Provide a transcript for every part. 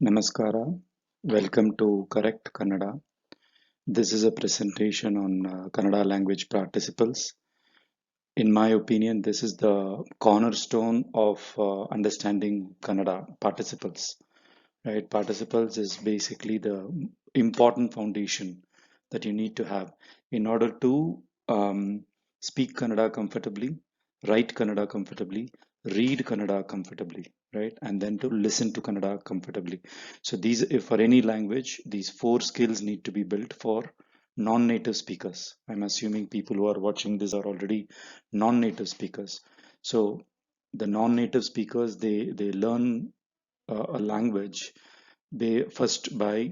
Namaskara. Welcome to Correct Kannada. This is a presentation on Kannada language participles. In my opinion, this is the cornerstone of understanding Kannada participles. Right? Participles is basically the important foundation that you need to have in order to speak Kannada comfortably, write Kannada comfortably, read Kannada comfortably, right? And then to listen to Kannada comfortably. So these, if for any language, these four skills need to be built for non-native speakers. I'm assuming people who are watching this are already non-native speakers. So the non-native speakers, they learn a language first by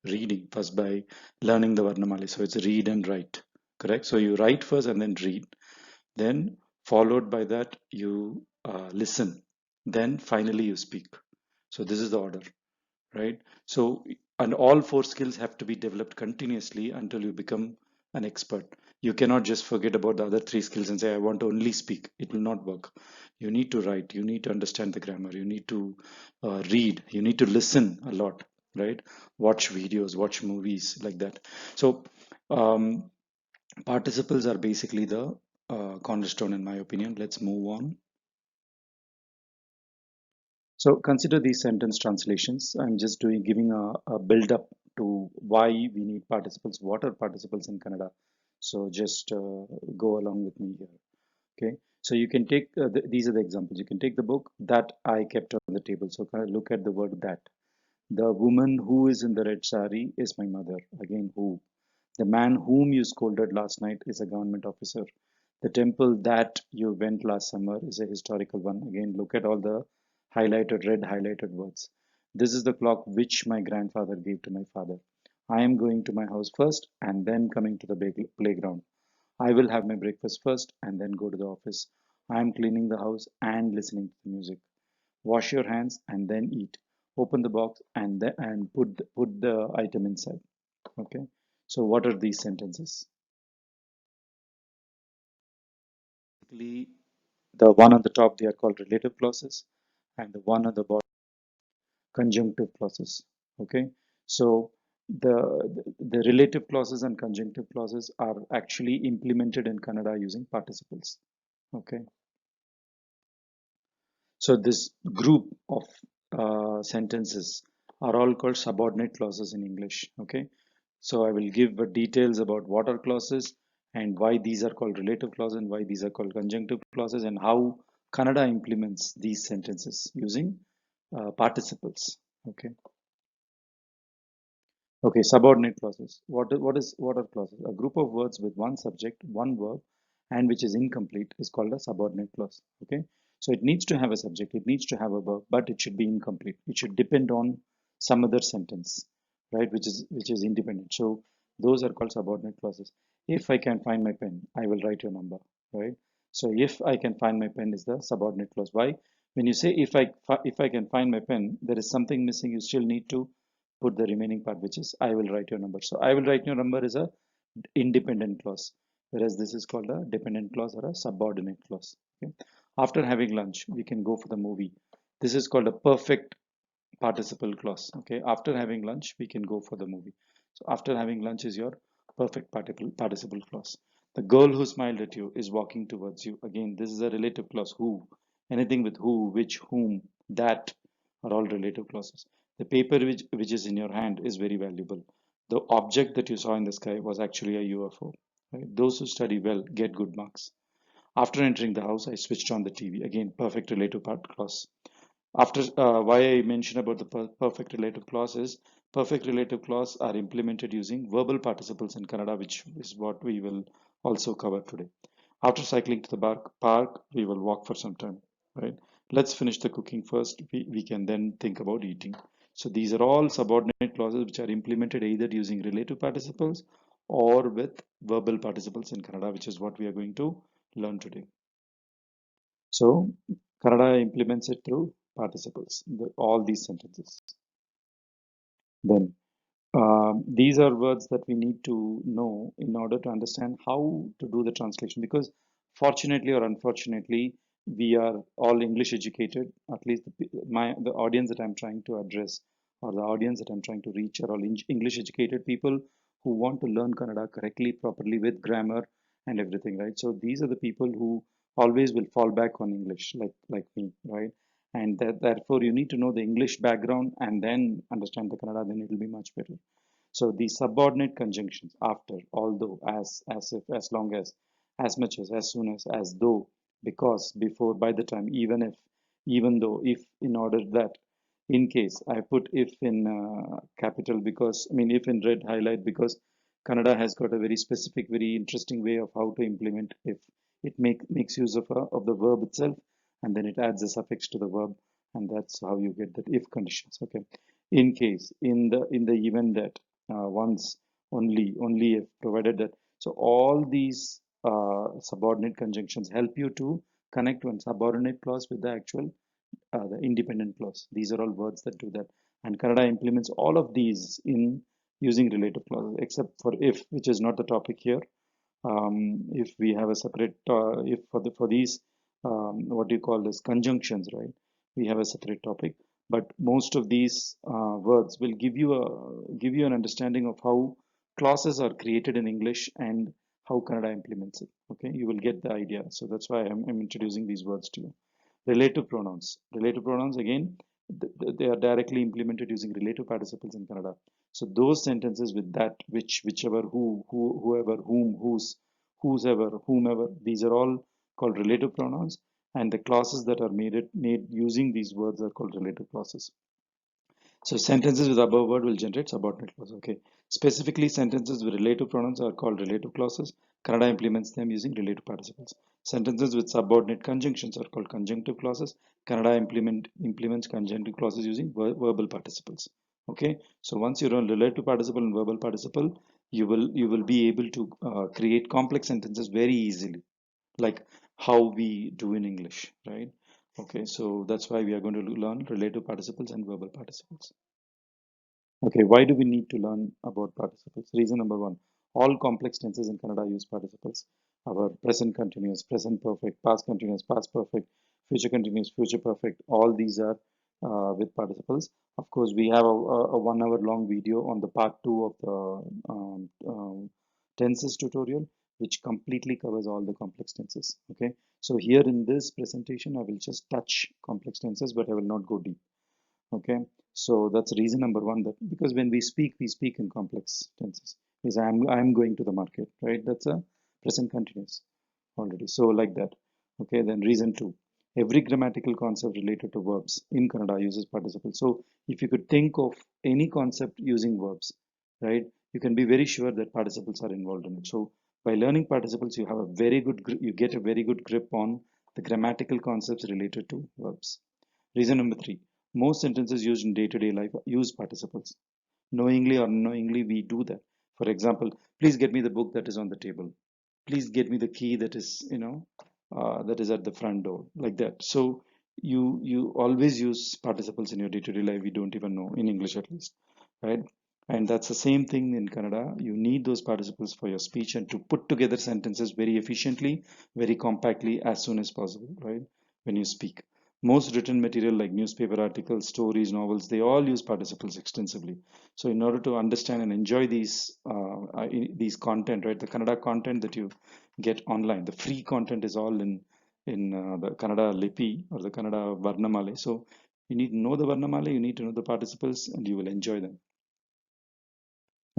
reading, first by learning the Varnamali. So it's read and write, correct? So you write first and then read. Then, followed by that, you listen. Then, finally, you speak. So this is the order, right? So, and all four skills have to be developed continuously until you become an expert. You cannot just forget about the other three skills and say, I want to only speak. It will not work. You need to write, you need to understand the grammar, you need to read, you need to listen a lot, right? Watch videos, watch movies, like that. So, um, participles are basically the cornerstone, in my opinion. Let's move on. So consider these sentence translations. I'm just giving a build up to why we need participles. What are participles in Kannada? So just go along with me here. Okay. So you can take these are the examples. You can take the book that I kept on the table. So kind of look at the word that. The woman who is in the red sari is my mother. Again, who? The man whom you scolded last night is a government officer. The temple that you went last summer is a historical one. Again, look at all the red highlighted words. This is the clock which my grandfather gave to my father. I am going to my house first and then coming to the playground. I will have my breakfast first and then go to the office. I am cleaning the house and listening to the music. Wash your hands and then eat. Open the box and put the item inside. Okay. So what are these sentences? Basically, the one on the top they are called relative clauses, and the one on the bottom conjunctive clauses. Okay. So the relative clauses and conjunctive clauses are actually implemented in Kannada using participles. Okay. So this group of sentences are all called subordinate clauses in English. Okay. So I will give details about what are clauses and why these are called relative clauses and why these are called conjunctive clauses and how Kannada implements these sentences using participles. Okay. Okay. Subordinate clauses. What are clauses? A group of words with one subject, one verb, and which is incomplete is called a subordinate clause. Okay. So it needs to have a subject, it needs to have a verb, but it should be incomplete. It should depend on some other sentence, right? Which is independent. So those are called subordinate clauses. If I can find my pen, I will write your number, right? So if I can find my pen is the subordinate clause. Why? When you say if I can find my pen, there is something missing. You still need to put the remaining part, which is I will write your number. So I will write your number is a independent clause, whereas this is called a dependent clause or a subordinate clause. Okay. After having lunch, we can go for the movie. This is called a perfect participle clause. Okay. After having lunch, we can go for the movie. So after having lunch is your perfect participle clause. The girl who smiled at you is walking towards you. Again, this is a relative clause. Who? Anything with who, which, whom, that are all relative clauses. The paper which is in your hand is very valuable. The object that you saw in the sky was actually a UFO. Right? Those who study well get good marks. After entering the house, I switched on the TV. Again, perfect relative part clause. After why I mentioned about the perfect relative clause is perfect relative clause are implemented using verbal participles in Kannada, which is what we will also cover today. After cycling to the park, we will walk for some time, right? Let's finish the cooking first. We can then think about eating. So these are all subordinate clauses which are implemented either using relative participles or with verbal participles in Kannada, which is what we are going to learn today. So Kannada implements it through participles, all these sentences. Then these are words that we need to know in order to understand how to do the translation because fortunately or unfortunately, we are all English educated. At least the audience that I'm trying to address, or the audience that I'm trying to reach, are all English educated people who want to learn Kannada correctly, properly, with grammar and everything, right? So these are the people who always will fall back on English, like me, right? And therefore you need to know the English background and then understand the Kannada, then it will be much better. So the subordinate conjunctions after, although, as if, as long as much as soon as though, because, before, by the time, even if, even though, if, in order that, in case. I put if in capital because, I mean, if in red highlight because Kannada has got a very specific, very interesting way of how to implement if. It makes use of the verb itself, and then it adds a suffix to the verb, and that's how you get that if conditions. Okay, in case, in the event that, once, only if, provided that. So all these subordinate conjunctions help you to connect one subordinate clause with the actual the independent clause. These are all words that do that, and Kannada implements all of these in using relative clauses, except for if, which is not the topic here. If we have a separate, if for these, what do you call this, conjunctions, right? We have a separate topic, but most of these words will give you an understanding of how clauses are created in English and how Kannada implements it. Okay, you will get the idea. So that's why I'm introducing these words to you. Relative pronouns. Relative pronouns, again, they are directly implemented using relative participles in Kannada. So those sentences with that, which, whichever, whoever, whom, whose, whosever, whomever, these are all called relative pronouns, and the clauses that are made using these words are called relative clauses. So sentences with above word will generate subordinate clause. Okay. Specifically, sentences with relative pronouns are called relative clauses. Kannada implements them using relative participles. Sentences with subordinate conjunctions are called conjunctive clauses. Kannada implements conjunctive clauses using verbal participles. Okay. So once you learn relative participle and verbal participle, you will be able to create complex sentences very easily, like how we do in English, right? Okay, so that's why we are going to learn relative participles and verbal participles. Okay, why do we need to learn about participles? Reason number one, all complex tenses in Kannada use participles. Our present continuous, present perfect, past continuous, past perfect, future continuous, future perfect, all these are with participles. Of course, we have a 1 hour long video on the part two of the tenses tutorial, which completely covers all the complex tenses. Okay, so here in this presentation, I will just touch complex tenses, but I will not go deep. Okay, so that's reason number one, that because when we speak in complex tenses. Is I'm going to the market, right? That's a present continuous already. So like that. Okay, then reason two. Every grammatical concept related to verbs in Kannada uses participles. So if you could think of any concept using verbs, right, you can be very sure that participles are involved in it. So by learning participles, you have a very good you get a very good grip on the grammatical concepts related to verbs. Reason number three, most sentences used in day-to-day life use participles. Knowingly or unknowingly, we do that. For example, please get me the book that is on the table. Please get me the key that is, that is at the front door, like that. So you always use participles in your day-to-day life. We don't even know, in English at least, right? And that's the same thing in Kannada. You need those participles for your speech and to put together sentences very efficiently, very compactly, as soon as possible, right? When you speak. Most written material like newspaper articles, stories, novels, they all use participles extensively. So in order to understand and enjoy these content, right, the Kannada content that you get online, the free content is all in the Kannada Lipi or the Kannada Varnamala. So you need to know the Varnamala, you need to know the participles, and you will enjoy them.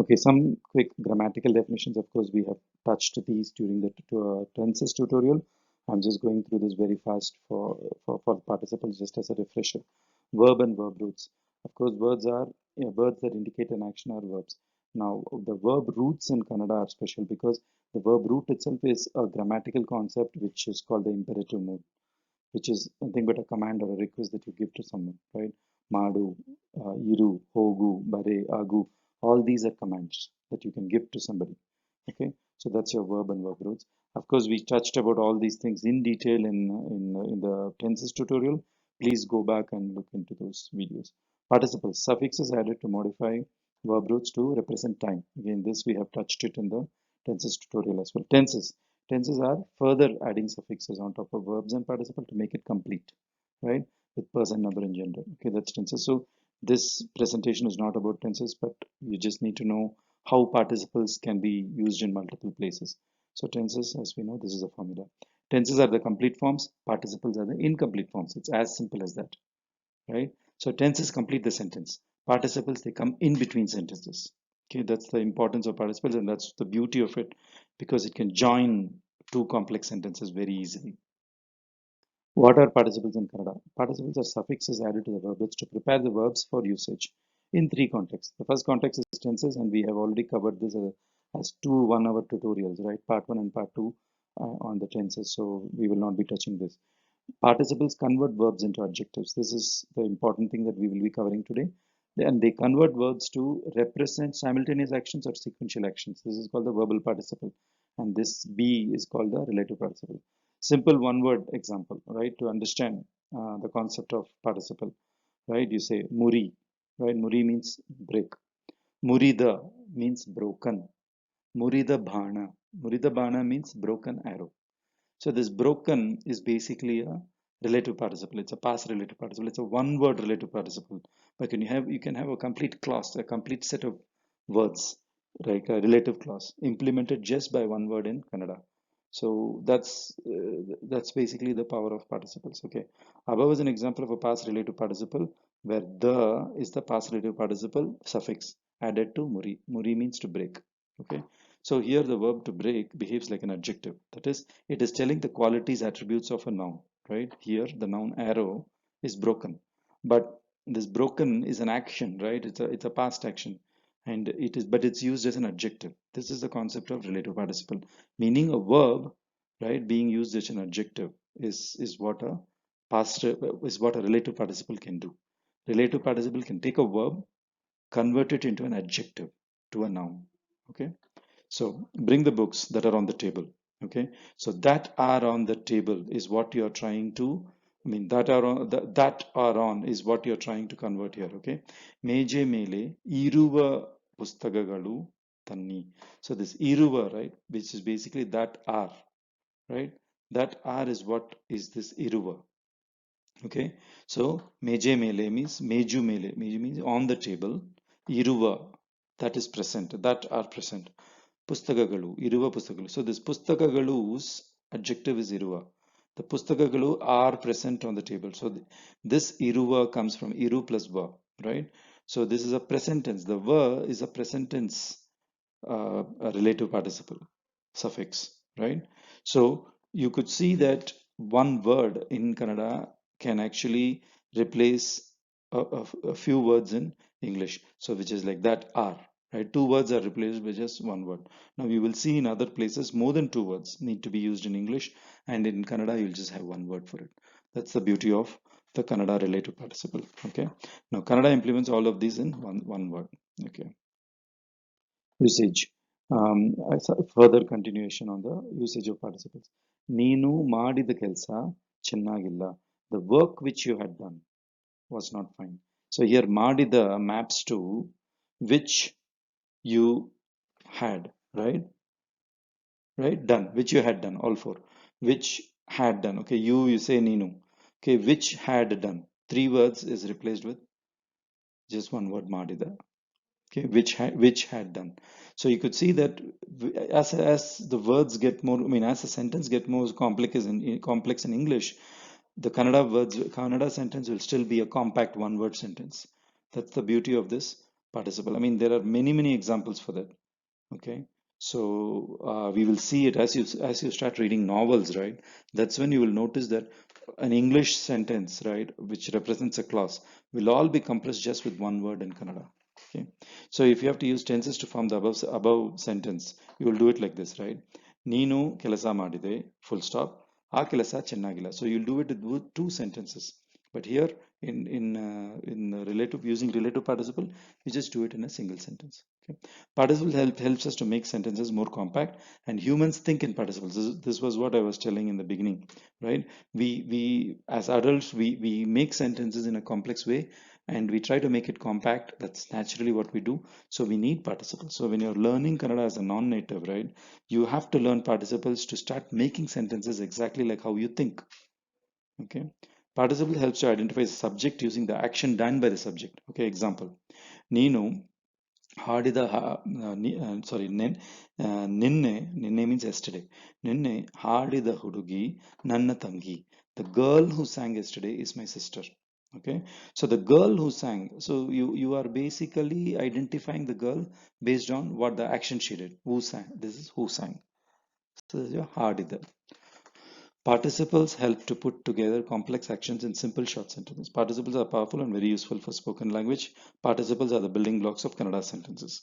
Okay, some quick grammatical definitions. Of course, we have touched these during the tenses tutorial. I'm just going through this very fast for participles, just as a refresher. Verb and verb roots. Of course, words that indicate an action are verbs. Now, the verb roots in Kannada are special because the verb root itself is a grammatical concept which is called the imperative mood, which is nothing but a command or a request that you give to someone, right? Madu, iru, hogu, bare, agu. All these are commands that you can give to somebody. Okay, so that's your verb and verb roots. Of course, we touched about all these things in detail in the tenses tutorial. Please go back and look into those videos. Participles, suffixes added to modify verb roots to represent time. Again, this we have touched it in the tenses tutorial as well. Tenses. Tenses are further adding suffixes on top of verbs and participle to make it complete, right? With person, number, and gender. Okay, that's tenses. So this presentation is not about tenses, but you just need to know how participles can be used in multiple places. So tenses, as we know, this is a formula. Tenses are the complete forms, participles are the incomplete forms. It's as simple as that, right? So tenses complete the sentence. Participles, they come in between sentences. Okay, that's the importance of participles, and that's the beauty of it, because it can join two complex sentences very easily. What are participles in Kannada? Participles are suffixes added to the verbs to prepare the verbs for usage in three contexts. The first context is tenses, and we have already covered this as two 1 hour tutorials, right? Part 1 and part 2 on the tenses, so we will not be touching this. Participles convert verbs into adjectives. This is the important thing that we will be covering today. And they convert verbs to represent simultaneous actions or sequential actions. This is called the verbal participle. And this B is called the relative participle. Simple one word example, right? To understand the concept of participle, right? You say muri, right? Muri means break. Murida means broken. Murida bhana. Murida bhana means broken arrow. So this broken is basically a relative participle. It's a past relative participle. It's a one-word relative participle. But you can have a complete clause, a complete set of words, like a relative clause, implemented just by one word in Kannada. So that's basically the power of participles. Okay, above is an example of a past relative participle where the is the past relative participle suffix added to muri. Muri means to break. Okay, so here the verb to break behaves like an adjective. That is, it is telling the qualities, attributes of a noun, right? Here the noun arrow is broken, but this broken is an action, right? It's a past action, and it's used as an adjective. This is the concept of relative participle, meaning a verb, right, being used as an adjective is what a past is what a relative participle can do. Relative participle can take a verb, convert it into an adjective to a noun. Okay. So bring the books that are on the table. Okay. So that are on the table is what you're trying to, that are on is what you're trying to convert here. Okay. Meje mele iruva pustagagalu tanni. So this iruva, right, which is basically that are, right? That are is what is this iruva. Okay. So meje mele means meju mele. Meju means on the table. Iruva, that is present, that are present. Pustagagalu, Iruva Pustagalu. So this Pustagagalu's adjective is Iruva. The Pustagagalu are present on the table. So this Iruva comes from Iru plus Va, right? So this is a present tense. The Va is a present tense a relative participle suffix, right? So you could see that one word in Kannada can actually replace a few words in English. So which is like that are, right? Two words are replaced by just one word. Now you will see in other places more than two words need to be used in English, and in Kannada you'll just have one word for it. That's the beauty of the Kannada relative participle. Okay. Now Kannada implements all of these in one word. Okay. Usage. As a further continuation on the usage of participles. ನೀನು ಮಾಡಿದ ಕೆಲಸ ಚೆನ್ನಾಗಿಲ್ಲ. The work which you had done was not fine. So here ಮಾಡಿದ maps to which you had, right? Right? Done. Which you had done. All four. Which had done. Okay, you say ನೀನು. Okay, which had done. Three words is replaced with just one word ಮಾಡಿದ. Okay, which had done. So you could see that as the words get more, I mean, as the sentence get more complex in English, the Kannada sentence will still be a compact one-word sentence. That's the beauty of this participle. I mean, there are many examples for that. Okay, so we will see it as you start reading novels, right? That's when you will notice that an English sentence, right, which represents a clause, will all be compressed just with one word in Kannada. Okay, so if you have to use tenses to form the above sentence, you will do it like this, right? Neenu kelasa madide, full stop. ಆ ಕೆಲಸ ಚೆನ್ನಾಗಿಲ್ಲ. So you'll do it with two sentences. But here in the relative, using relative participle, we just do it in a single sentence. Okay. Participle helps us to make sentences more compact, and humans think in participles. This was what I was telling in the beginning, right? We as adults, we make sentences in a complex way, and we try to make it compact. That's naturally what we do. So we need participles. So when you're learning Kannada as a non-native, right, you have to learn participles to start making sentences exactly like how you think. Okay. Participle helps to identify the subject using the action done by the subject. Okay. Example. Neenu ಹಾಡಿದ ಸಾರಿ ನಿನ್ನೆ means yesterday. ನಿನ್ನೆ ಹಾಡಿದ ಹುಡುಗಿ ನನ್ನ ತಂಗಿ. The girl who sang yesterday is my sister. Okay, so the girl who sang, so you are basically identifying the girl based on what the action she did. Who sang? This is who sang. So this is your ಹಾಡಿದ. Participles help to put together complex actions in simple short sentences. Participles are powerful and very useful for spoken language. Participles are the building blocks of Kannada sentences.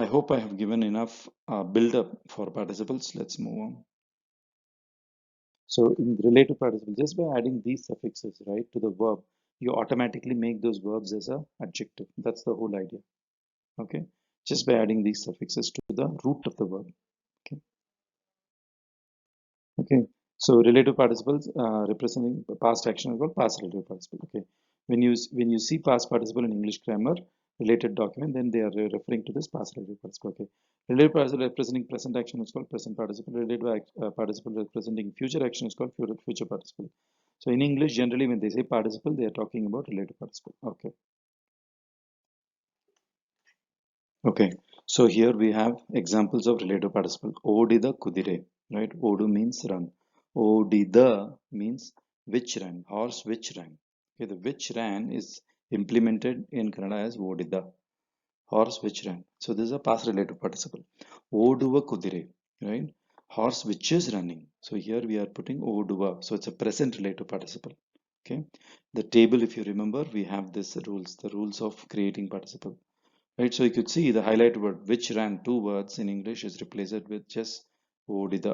I hope I have given enough build up for participles. Let's move on. So in relative participle, just by adding these suffixes, right, to the verb, you automatically make those verbs as a adjective. That's the whole idea. Okay, just by adding these suffixes to the root of the verb. Okay. Okay, so relative participles representing past action is called past relative participle. Okay, when you see past participle in English grammar related document, then they are referring to this past relative participle. Okay, relative participle representing present action is called present participle. Relative participle representing future action is called future participle. So in English, generally when they say participle, they are talking about relative participle. Okay. Okay, so here we have examples of relative participle. Odida kudire, right? Odu means run. Odida means which ran, horse which ran. Okay, the which ran is implemented in Kannada as Odida, horse which ran. So this is a past relative participle. Oduva kudire, right? Horse which is running. So here we are putting Oduva. So it's a present relative participle. Okay, the table, if you remember, we have this rules, the rules of creating participle. Right, so you could see the highlighted word which ran, two words in English is replaced with just odida,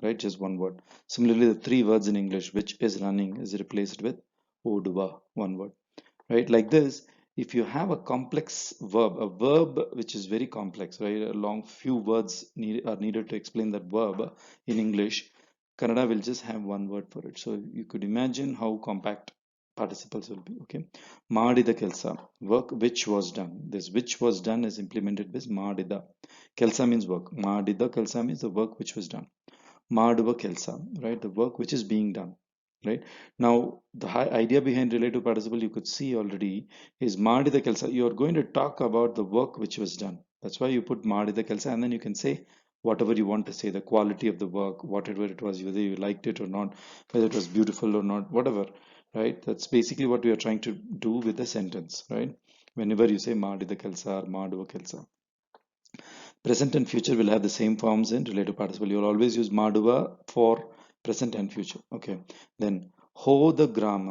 right? Just one word. Similarly, the three words in English which is running is replaced with oduva, one word, right? Like this, if you have a complex verb, a verb which is very complex, right? A long few words are needed to explain that verb in English. Kannada will just have one word for it. So you could imagine how compact participles will be. Okay, ಮಾಡಿದ ಕೆಲಸ, work which was done. This which was done is implemented with ಮಾಡಿದ. ಕೆಲಸ means work. ಮಾಡಿದ ಕೆಲಸ means the work which was done. ಮಾಡುವ ಕೆಲಸ, right? The work which is being done, right? Now the idea behind relative participle you could see already is ಮಾಡಿದ ಕೆಲಸ. You are going to talk about the work which was done. That's why you put ಮಾಡಿದ ಕೆಲಸ, and then you can say whatever you want to say, the quality of the work, whatever it was, whether you liked it or not, whether it was beautiful or not, whatever, right? That's basically what we are trying to do with the sentence, right? Whenever you say ಮಾಡಿದ ಕೆಲಸ or ಮಾಡುವ ಕೆಲಸ. Present and future will have the same forms in relative participle. You'll always use ಮಾಡುವ for present and future. Okay, then ಹೋದ ಗ್ರಾಮ,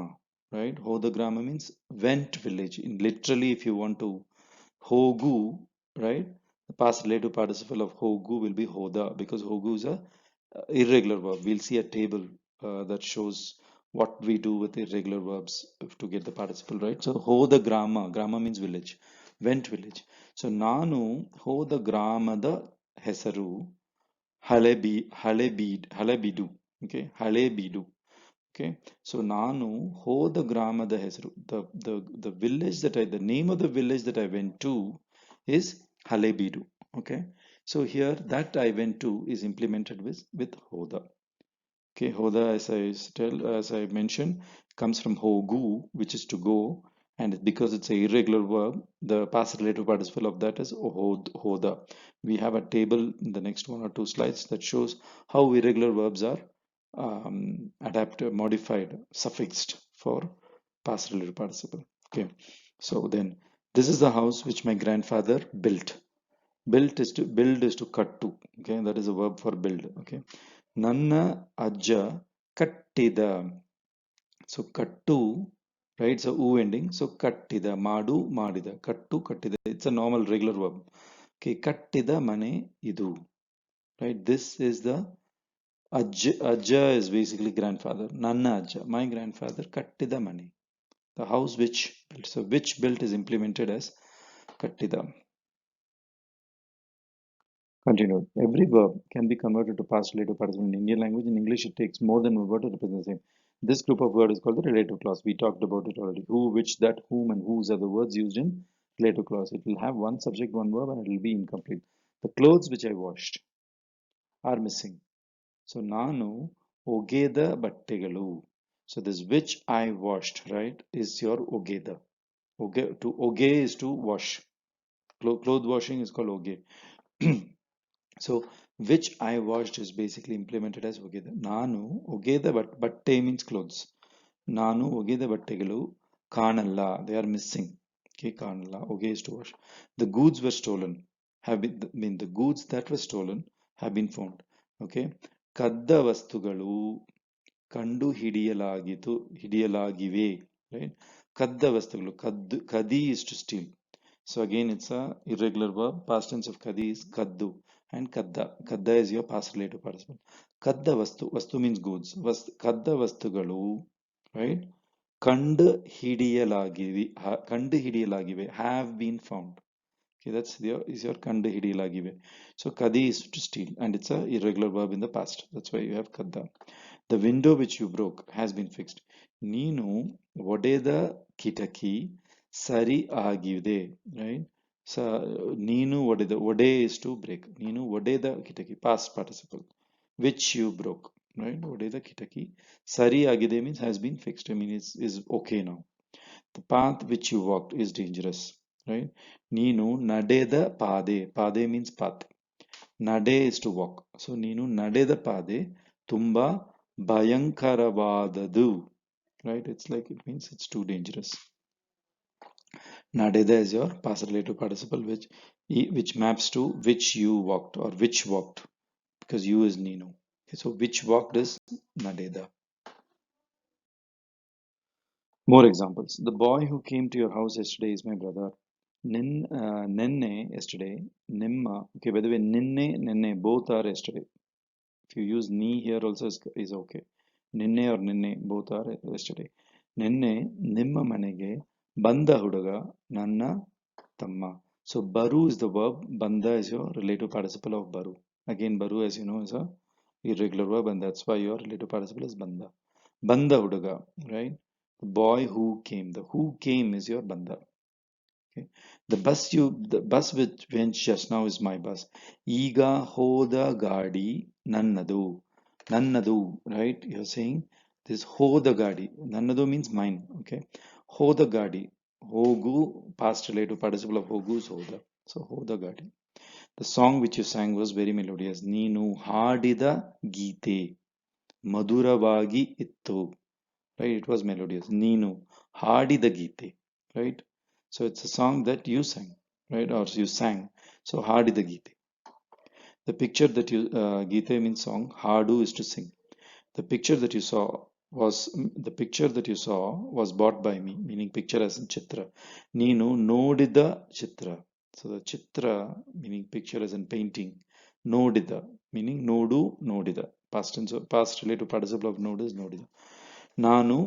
right? ಹೋದ ಗ್ರಾಮ means went village. In literally, if you want to ಹೋಗು, right? The past relative participle of ಹೋಗು will be ಹೋದ, because ಹೋಗು is a irregular verb. We'll see a table that shows what we do with irregular verbs to get the participle, right? So ಹೋದ ಗ್ರಾಮ, ಗ್ರಾಮ means village, went village. So ನಾನು ಹೋದ ಗ್ರಾಮದ ಹೆಸರು Halebidu. Okay, Halebidu. Okay, so ನಾನು ಹೋದ ಗ್ರಾಮದ ಹೆಸರು, the village that the name of the village that I went to is Halebidu. Okay, so here that I went to is implemented with hoda. Okay, hoda, as I mentioned, comes from hogu, which is to go, and because it's a irregular verb, the past relative participle of that is hoda. We have a table in the next one or two slides that shows how irregular verbs are adapted, modified, suffixed for past relative participle. Okay, so then this is the house which my grandfather built. Build is to cut to. Okay, that is a verb for build. Okay, ನನ್ನ ಅಜ್ಜ ಕಟ್ಟಿದ. So ಕಟ್ಟು, right? So u ending. So ಕಟ್ಟಿದ, ಮಾಡು ಮಾಡಿದ, ಕಟ್ಟು ಕಟ್ಟಿದ. It's a normal regular verb. Okay, ಕಟ್ಟಿದ ಮನೆ ಇದು, right? This is the ajja is basically grandfather. ನನ್ನ ಅಜ್ಜ, my grandfather ಕಟ್ಟಿದ ಮನೆ. The house which built. So which built is implemented as kattida. Continued. Every verb can be converted to past relative participle in Indian language. In English, it takes more than one word to represent the same. This group of words is called the relative clause. We talked about it already. Who, which, that, whom, and whose are the words used in relative clause. It will have one subject, one verb, and it will be incomplete. The clothes which I washed are missing. So nanu ogeda battegalu. So this which I washed, right, is your ogeda. To oge is to wash. Cloth washing is called oge. So which I washed is basically implemented as ogeda. Nanu ogeda batte means clothes. Nanu ogeda battegalu kanalla. They are missing. Okay, kanalla. Oge is to wash. The goods were stolen. The goods that were stolen have been found. Okay. ಕದ್ದ ವಸ್ತುಗಳು ಕಂಡು ಹಿಡಿಯಲಾಗಿವೆ, right? ಕದ್ದ ವಸ್ತುಗಳು, kadi is to steal. So again, it's a irregular verb. Past tense of kadi is kaddu, and kadda is your past relative participle. Kadda vastu means goods. Kadda vastugalu, right? ಕಂಡು ಹಿಡಿಯಲಾಗಿವೆ, have been found. Okay, that's your kandu hidiyalagive. So kadi is to steal, and it's a irregular verb in the past. That's why you have kadda. The window which you broke has been fixed. Neenu ಒಡೆದ ಕಿಟಕಿ ಸರಿ ಆಗಿದೆ, right? So neenu ಒಡೆ is to break. Neenu ಒಡೆದ ಕಿಟಕಿ, past participle, which you broke, right? ಒಡೆದ ಕಿಟಕಿ ಸರಿ ಆಗಿದೆ means has been fixed. I mean, is okay now. The path which you walked is dangerous, right? Neenu nadeda pade. Pade means path. Nade is to walk. So neenu nadeda pade tumba ಭಯಂಕರವಾದದು, right? It's like, it means it's too dangerous. Nadeda is your past relative participle, which maps to which you walked, or which walked, because you is Neenu. Okay, so which walked is Nadeda. More examples. The boy who came to your house yesterday is my brother. Nenne, yesterday. Nimma. Okay, by the way, nenne, both are yesterday. If you use ni here also is okay. Ninne or ninne, both are yesterday. Ninne nimma manege banda hudaga nanna tamma. So baru is the verb, banda is your relative participle of baru. Again, baru, as you know, is a irregular verb, and that's why your relative participle is banda. Banda hudaga, right? The boy who came. The who came is your banda. Okay. The bus which went just now is my bus. Iga hoda gadi nannadu. Nannadu, right? You're saying this hoda gadi. Nannadu means mine. Okay. Hoda gadi. Hogu, past relative participle of hogu is hoda. So hoda gadi. The song which you sang was very melodious. Neenu hadida geete. Maduravagi ittu. Right? It was melodious. Neenu hadida geete. Right? So it's a song that you sang, right? Or you sang. So hadida geete. The picture that you geete means song. Hadu is to sing. The picture that you saw was bought by me, meaning picture as in chitra. Neenu nodida chitra. So the chitra meaning picture as in painting. Nodida meaning nodu nodida. Past tense, past relative participle of node is nodida. ನಾನು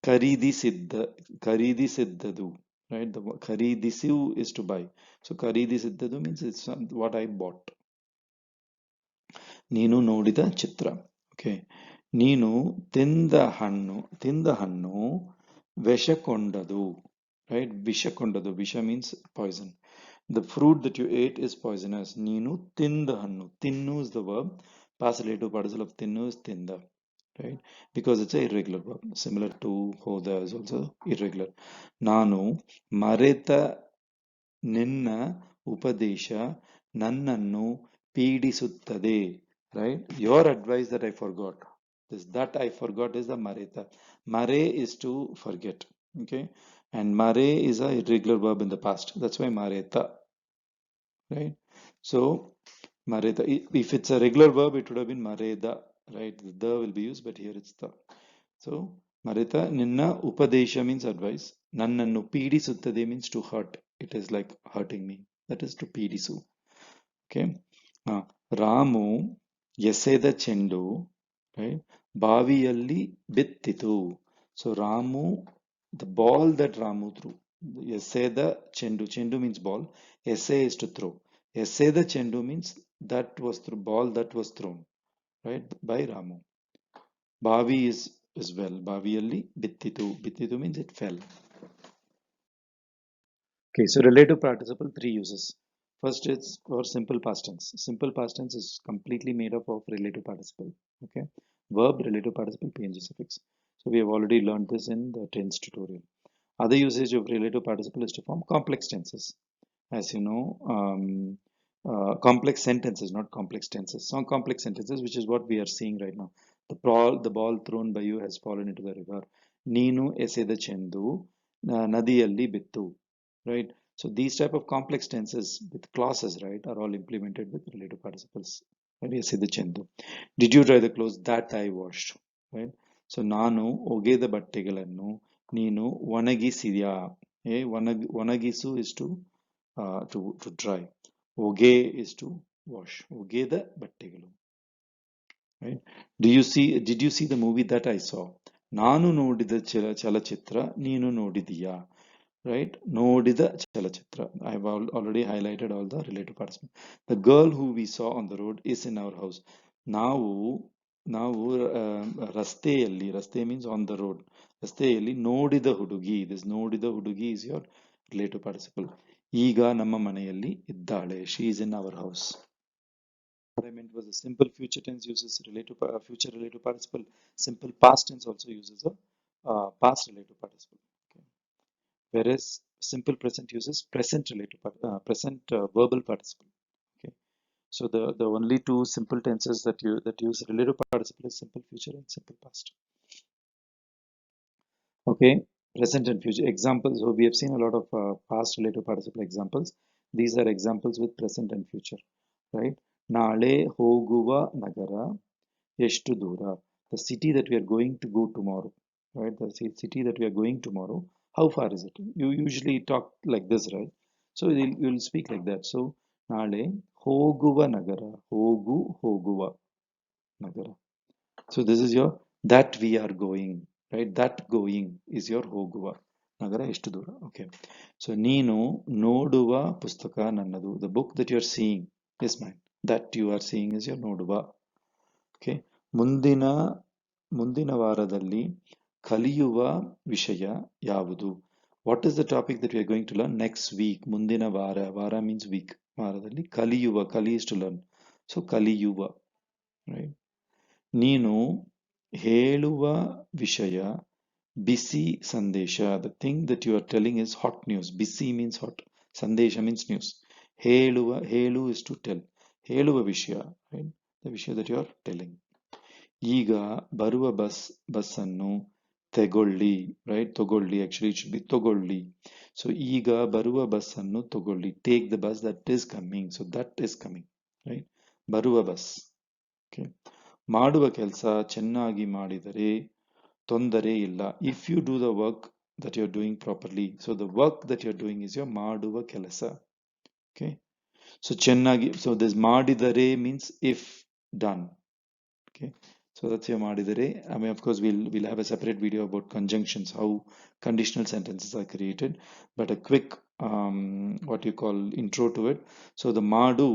ಖರೀದಿಸಿದ್ದದು, right? The ಖರೀದಿಸು is to buy. So ಖರೀದಿಸಿದ್ದದು means it's what I bought. ನೀನು ನೋಡಿದ ಚಿತ್ರ. Okay. ನೀನು ತಿಂದ ಹಣ್ಣು ವಿಷಕೊಂಡದು, right? ವಿಷಕೊಂಡದು. Visha means poison. The fruit that you ate is poisonous. ನೀನು ತಿಂದ ಹಣ್ಣು. ತಿನ್ನು is the verb. Past relative participle of ತಿನ್ನು is tinda. Right? Because it's a irregular verb. Similar to hoda is also irregular. Nanu mareta ninna upadesha nannannu ಪೀಡಿಸುತ್ತದೆ. Right? Your advice that I forgot. That I forgot is the mareta. Mare is to forget. Okay? And mare is a irregular verb in the past. That's why mareta. Right? So mareta. If it's a regular verb, it would have been mareda. Right? The will be used, but here it's the. So, Marita, Ninna Upadesha means advice. Nannannu Pidisuttade means to hurt. It is like hurting me. That is to Pidisu. Okay. Ramu Yeseda Chendu, right? Baviyalli Bittitu. So, Ramu the ball that Ramu threw. Eseda chendu. Chendu means ball. Esse is to throw. Eseda chendu means that was through ball that was thrown, right, by Ramu. Bavi is as well. Baviyalli bittitu. Bittitu means it fell. Okay, so relative participle, three uses. First is for simple past tense. Simple past tense is completely made up of relative participle. Okay, verb, relative participle, PNG suffix. So we have already learned this in the tense tutorial. Other usage of relative participle is to form complex tenses. As you know, complex sentences, not complex tenses. Some complex sentences, which is what we are seeing right now. The ball thrown by you has fallen into the river. Neenu ಎಸೆದ ಚೆಂಡು ನದಿಯಲ್ಲಿ ಬಿತ್ತು. Right? So these type of complex tenses with clauses, right, are all implemented with relative participles. Right? ಎಸೆದ ಚೆಂಡು. Did you dry the clothes that I washed? Right? So ನಾನು ಒಗೆದ ಬಟ್ಟೆಗಳನ್ನು ನೀನು ಒಣಗಿಸಿದ್ಯಾ? ಒಣಗಿಸು is to dry. Oge is to wash. ಒಗೆದ ಬಟ್ಟೆಗಳು. Right? Did you see the movie that I saw? ನಾನು ನೋಡಿದ ಚಲಚಿತ್ರ ನೀನು ನೋಡಿದೀಯಾ? Right? ನೋಡಿದ ಚಲಚಿತ್ರ. I have already highlighted all the relative participles. The girl who we saw on the road is in our house. ನಾವು ನಾವು ರಸ್ತೆಯಲ್ಲಿ, ರಸ್ತೆ means on the road, ರಸ್ತೆಯಲ್ಲಿ ನೋಡಿದ ಹುಡುಗಿ. This ನೋಡಿದ ಹುಡುಗಿ is your relative participle. ಈಗ ನಮ್ಮ ಮನೆಯಲ್ಲಿ ಇದ್ದಾಳೆ. She is in our house. What I meant was a simple future tense uses future relative participle. Simple past tense also uses a past relative participle. Okay. Whereas simple present uses present verbal participle. Okay. So the only two simple tenses that use relative participle is simple future and simple past. Okay, present and future examples. So we have seen a lot of past relative participle examples. These are examples with present and future, right? ನಾಳೆ ಹೋಗುವ ನಗರ ಎಷ್ಟು ದೂರ? The city that we are going to go tomorrow, right? The city that we are going tomorrow, how far is it? You usually talk like this, right? So you'll speak like that. So ನಾಳೆ ಹೋಗುವ ನಗರ, ಹೋಗುವ ನಗರ. So this is your that we are going, right? That going is your ಹೋಗುವ ನಗರ ಎಷ್ಟು ದೂರ. Okay. So ನೀನು ನೋಡುವ ಪುಸ್ತಕ ನನ್ನದು. The book that you are seeing is mine. That you are seeing is your ನೋಡುವ. Okay. ಮುಂದಿನ ವಾರದಲ್ಲಿ ಕಲಿಯುವ ವಿಷಯ ಯಾವುದು? What is the topic that we are going to learn next week? ಮುಂದಿನ ವಾರ. ವಾರ means week. ವಾರದಲ್ಲಿ ಕಲಿಯುವ. ಕಲಿ is to learn. So ಕಲಿಯುವ, right? ನೀನು ಹೇಳುವ ವಿಷಯ ಬಿಸಿ ಸಂದೇಶ. The thing that you are telling is hot news. Busy means hot. ಸಂದೇಶ means news. ಹೇಳು is to tell. ಹೇಳುವ ವಿಷಯ, right? The ವಿಷಯ that you are telling. ಈಗ ಬರುವ ಬಸ್ಸನ್ನು ತೆಗೊಳ್ಳಿ, right? ತಗೊಳ್ಳಿ, actually it should be ತಗೊಳ್ಳಿ. So ಈಗ ಬರುವ ಬಸ್ಸನ್ನು ತಗೊಳ್ಳಿ. Take the bus that is coming. So that is coming, right? ಬರುವ ಬಸ್. Okay. ಮಾಡುವ ಕೆಲಸ ಚೆನ್ನಾಗಿ ಮಾಡಿದರೆ ತೊಂದರೆ ಇಲ್ಲ. If you do the work that you're doing properly. So the work that you're doing is your ಮಾಡುವ ಕೆಲಸ. Okay. So ಚೆನ್ನಾಗಿ, so this ಮಾಡಿದರೆ means if done. Okay. So that's your ಮಾಡಿದರೆ. I mean, of course, we'll have a separate video about conjunctions, how conditional sentences are created, but a quick what you call intro to it. So the madu,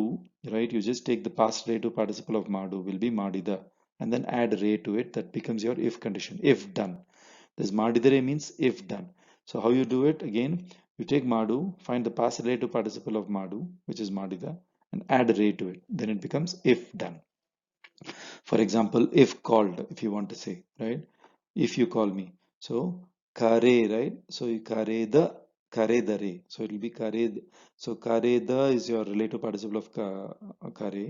right? You just take the past relative participle of madu will be madida, and then add re to it. That becomes your if condition. If done. This madidare means if done. So how you do it? Again, you take madu, find the past relative participle of madu, which is madida, and add re to it. Then it becomes if done. For example, if called, if you want to say, right? If you call me. So kare, right? So kareda, karedare. So it will be kared. So kareda is your relative participle of kare.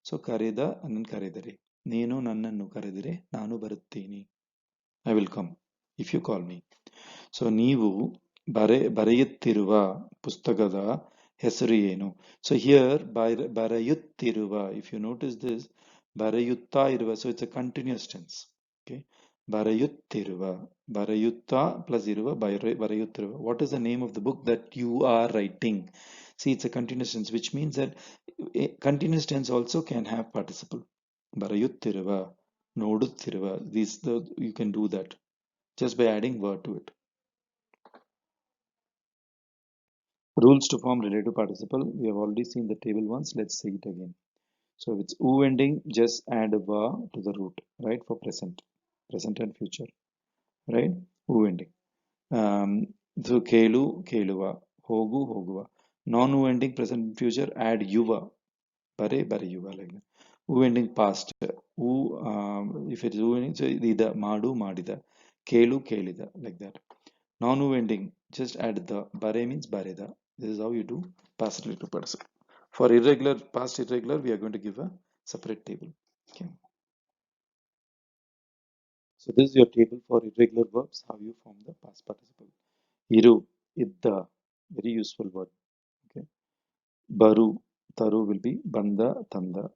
So kareda and then karedare. Nenu nannannu karedire nanu baruttini. I will come if you call me. So ನೀವು ಬರೆಯುತ್ತಿರುವ ಪುಸ್ತಕದ ಹೆಸರು ಏನು? So here ಬರೆಯುತ್ತಿರುವ, if you notice this, ಬರೆಯುತ್ತಾ ಇರುವ, so it's a continuous tense. Okay. ಬರೆಯುತ್ತಿರುವ, ಬರೆಯುತ್ತಾ plus ಇರುವ, ಬರೆಯುತ್ತಿರುವ. What is the name of the book that you are writing? See, it's a continuous tense, which means that continuous tense also can have participle. ಬರೆಯುತ್ತಿರುವ, ನೋಡುತ್ತಿರುವ, you can do that just by adding word to it. Rules to form relative participle. We have already seen the table once. Let's see it again. So if it's u ending, just add a va to the root, right? For present and future, right? U ending. So kelu, keluva, hogu, hoguva. Non-u ending, present and future, add yuva, bare, bare yuva, like that. U ending past. If it is u ending, so ida, madu, madida, kelu, kelida, like that. Non-u ending, just add the. Bare means bareda. This is how you do past relative participle. For irregular, past irregular, we are going to give a separate table. Okay. So this is your table for irregular verbs, how you form the past participle. Iru, idda, very useful word. Okay. Baru, taru will be banda, tanda.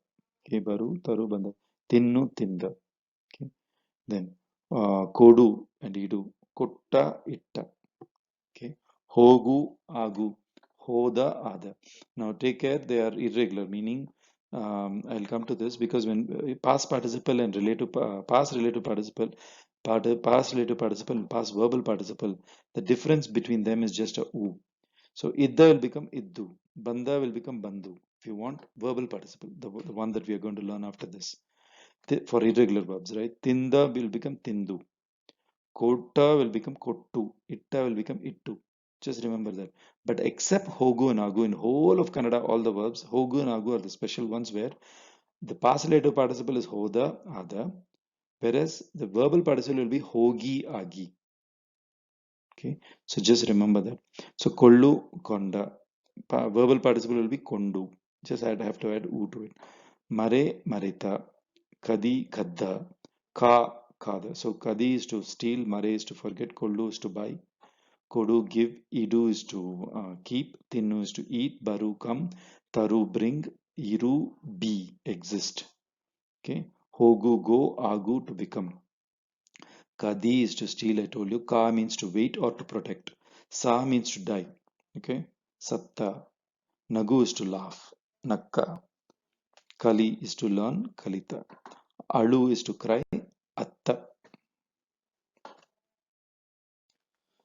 Okay, baru, taru, banda. Tinnu, tinda. Okay. Then kodu and idu, kotta, itta. Okay. Hogu, agu, hoda, ada. Now take care, they are irregular, meaning I'll come to this because when past participle and past relative participle, past relative participle and past verbal participle, the difference between them is just a u. So idda will become iddu, banda will become bandu. If you want verbal participle, the one that we are going to learn after this, for irregular verbs, right? Tinda will become tindu. Kota will become kottu. Itta will become ittu. Just remember that. But except Hogu and Agu, in whole of Kannada, all the verbs, Hogu and Agu are the special ones where the past relative participle is Hoda, Ada, whereas the verbal participle will be Hogi, Agi. Okay, so just remember that. So Kollu, Konda. Verbal participle will be Kondu. Just have to add U to it. Mare, Marita. Kadi, Kadda. Ka, Kada. So Kadi is to steal, Mare is to forget, Kollu is to buy. Kodu give, Idu is to keep, Tinnu is to eat, Baru come, Taru bring, Iru be, exist. Okay. Hogu go, Agu to become. Kadi is to steal, I told you. Ka means to wait or to protect. Sa means to die. Okay. Satta. Nagu is to laugh. Nakka. Kali is to learn. Kalita. Alu is to cry. Atta.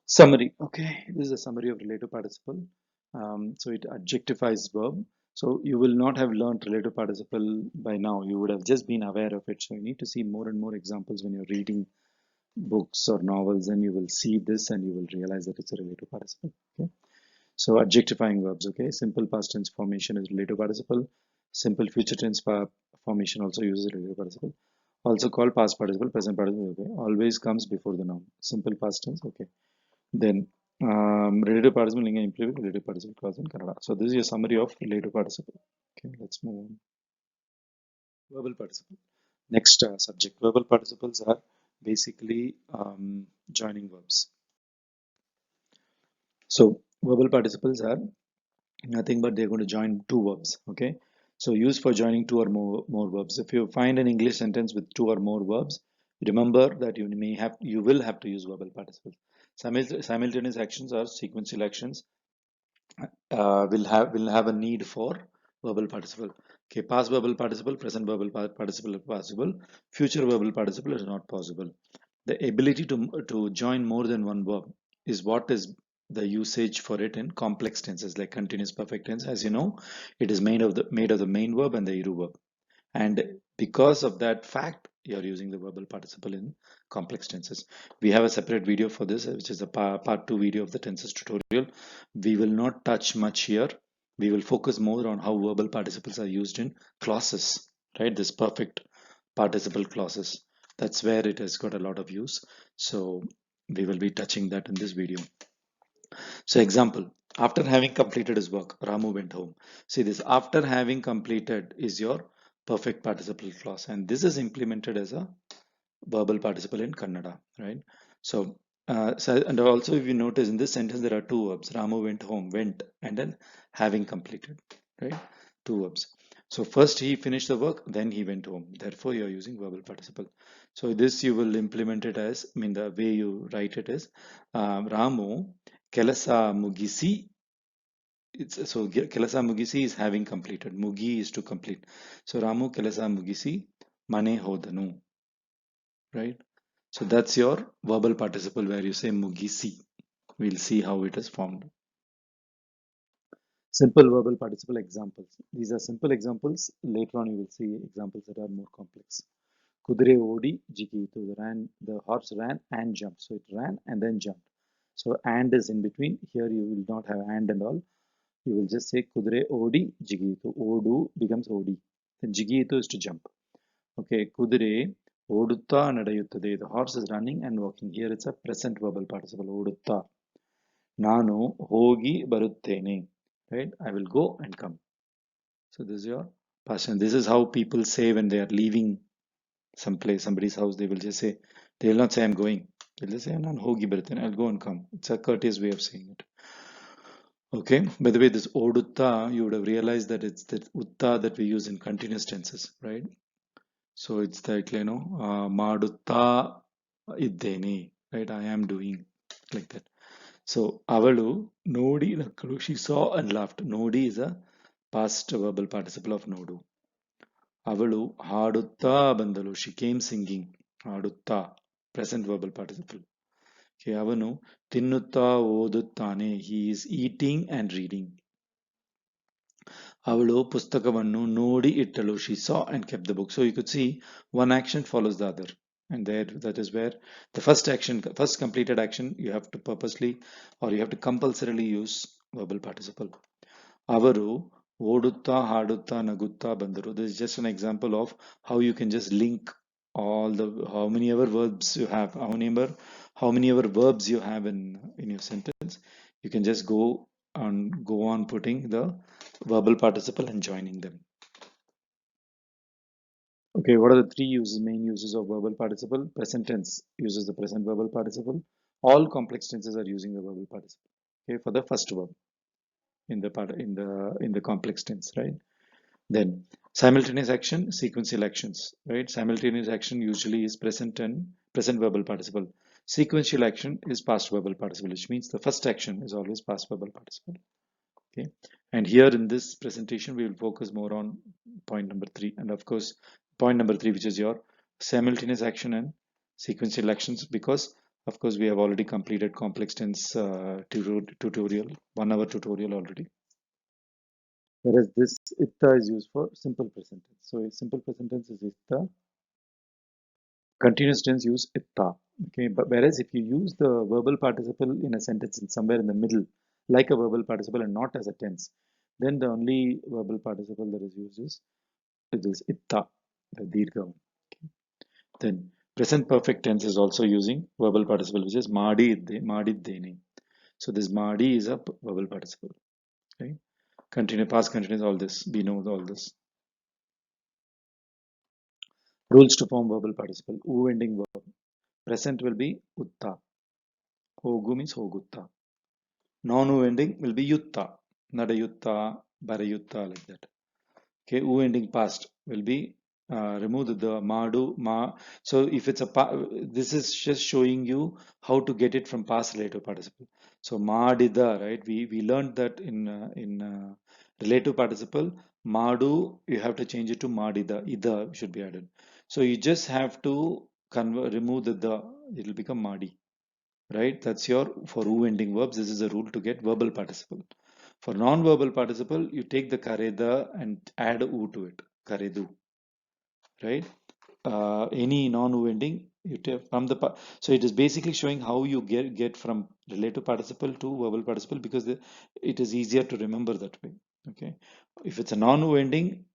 Summary. Okay, this is a summary of relative participle. So it adjectivies verb. So you will not have learned relative participle by now. You would have just been aware of it. So you need to see more and more examples when you're reading books or novels, and you will see this and you will realize that it's a relative participle. Okay. So adjectifying verbs. Okay. Simple past tense formation is relative participle. Simple future tense formation also uses relative participle. Also called past participle, present participle. Okay. Always comes before the noun. Simple past tense. Okay. Then relative participle linga implement relative participle clause in Kannada. So this is a summary of relative participle. Okay, let's move on. Verbal participle. Next subject. Verbal participles are basically joining verbs. So verbal participles are nothing but they're going to join two verbs. Okay. So used for joining two or more verbs. If you find an English sentence with two or more verbs, remember that you will have to use verbal participles. Simultaneous actions are sequential actions will have a need for verbal participle. Okay, past verbal participle, present verbal participle is possible, future verbal participle is not possible. The ability to join more than one verb is what is the usage for it in complex tenses like continuous perfect tense. As you know, it is made of the main verb and the iru verb, and because of that fact you're using the verbal participle in complex tenses. We have a separate video for this, which is a part 2 video of the tenses tutorial. We will not touch much here. We will focus more on how verbal participles are used in clauses, right? This perfect participle clauses, that's where it has got a lot of use. So we will be touching that in this video. So example, after having completed his work, Ramu went home. See this, after having completed is your perfect participle clause, and this is implemented as a verbal participle in Kannada, right? So and also if you notice in this sentence there are two verbs. Ramu went home, went, and then having completed, right? Two verbs. So first he finished the work, then he went home. Therefore you are using verbal participle. So this you will implement it as, I mean the way you write it is, Ramu ಕೆಲಸ ಮುಗಿಸಿ. So ಕೆಲಸ ಮುಗಿಸಿ is having completed. Mugi is to complete. So Ramu ಕೆಲಸ ಮುಗಿಸಿ ಮನೆ ಹೋದನು, right? So that's your verbal participle where you say mugisi. We'll see how it is formed. Simple verbal participle examples. These are simple examples. Later on, you will see examples that are more complex. Kudre odi jigitu. The horse ran and jumped. So it ran and then jumped. So and is in between. Here you will not have and all. You will just say kudre odi jigitu. Odu becomes odi. Then jigitu is to jump. Okay, kudre odutta nadayuttade. The horse is running and walking. Here it's a present verbal participle. Odutta. Nanu hogi baruttene. Right? I will go and come. So this is your past tense. This is how people say when they are leaving some place, somebody's house. They will just say, they will not say I'm going. They'll just say, Nan hogi baruttene. I'll go and come. It's a courteous way of saying it. Okay. By the way, this odutta, you would have realized that it's the utta that we use in continuous tenses, right? So it's like, madutta iddene, right? I am doing like that. So avalu nodi nakkalu. She saw and laughed. Nodi is a past verbal participle of nodu. Avalu ಹಾಡುತ್ತಾ ಬಂದಳು. She came singing. ಹಾಡುತ್ತಾ present verbal participle. Okay, ಅವನು ತಿನ್ನುತ್ತಾ ಓದುತ್ತಾನೆ. He is eating and reading. ಅವಳು ಪುಸ್ತಕವನ್ನು ನೋಡಿ ಇಟ್ಟಳು. She saw and kept the book. So you could see one action follows the other. And there, that is where the first completed action, you have to purposely or you have to compulsorily use verbal participle. ಅವರು ಓಡುತ್ತಾ ಹಾಡುತ್ತಾ ನಗುತ್ತಾ ಬಂದರು. This is just an example of how you can just link all the how many ever verbs you have, how many ever verbs you have in your sentence. You can just go on putting the verbal participle and joining them. Okay, what are the main uses of verbal participle? Present tense uses the present verbal participle. All complex tenses are using the verbal participle. Okay, for the first verb in the complex tense, right? Then simultaneous action, sequential actions, right? Simultaneous action usually is present verbal participle. Sequential action is past verbal participle, which means the first action is always past verbal participle. Okay, and here in this presentation we will focus more on point number 3, and of course point number 3, which is your simultaneous action and sequential actions, because of course we have already completed complex tense tutorial, 1 hour tutorial already. Whereas this itta is used for simple present tense. So a simple present tense is itta. Continuous tense use itta. Okay, but whereas if you use the verbal participle in a sentence in somewhere in the middle, like a verbal participle and not as a tense, then the only verbal participle that is used is it is itta, the dirgha. Okay. Then present perfect tense is also using verbal participle, which is madiddene. So this madi is a verbal participle. Okay. Continue, past continuous, all this. We know all this. Rules to form verbal participle. U ending verb. Present will be utta. Hogu means hogutta. Non-u ending will be yutta. Nadayutta, barayutta, like that. Okay, u ending past will be remove the madu, ma. So if it's this is just showing you how to get it from past relative participle. So madida, right? We learned that in relative participle. Madu, you have to change it to madida. Ida should be added. So you just have to remove the. It will become madi, right? That's your for u ending verbs. This is a rule to get verbal participle. For non-verbal participle, you take the kareda and add u to it. Karedu, right? Any non-u ending, you take from the so it is basically showing how you get from relative participle to verbal participle, because it is easier to remember that way. Okay, if it's a non-u ending,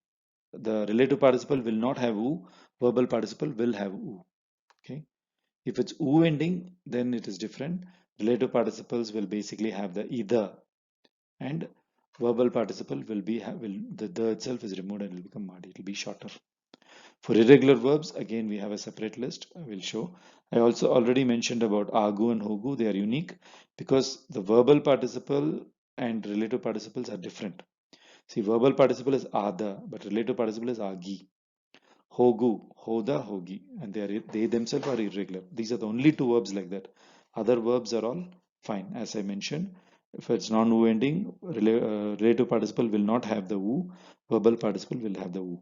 the relative participle will not have u, verbal participle will have u. Okay, if it's u ending, then it is different. Relative participles will basically have the either, and verbal participle will be the itself is removed and it will become madi. It will be shorter. For irregular verbs, again we have a separate list. I will show. I also already mentioned about agu and hogu. They are unique because the verbal participle and relative participles are different. See, verbal participle is ada, but relative participle is agi. Hogu, hoda, hogi, and they themselves are irregular. These are the only two verbs like that. Other verbs are all fine. As I mentioned, if it's non-u ending, relative participle will not have the u, verbal participle will have the u.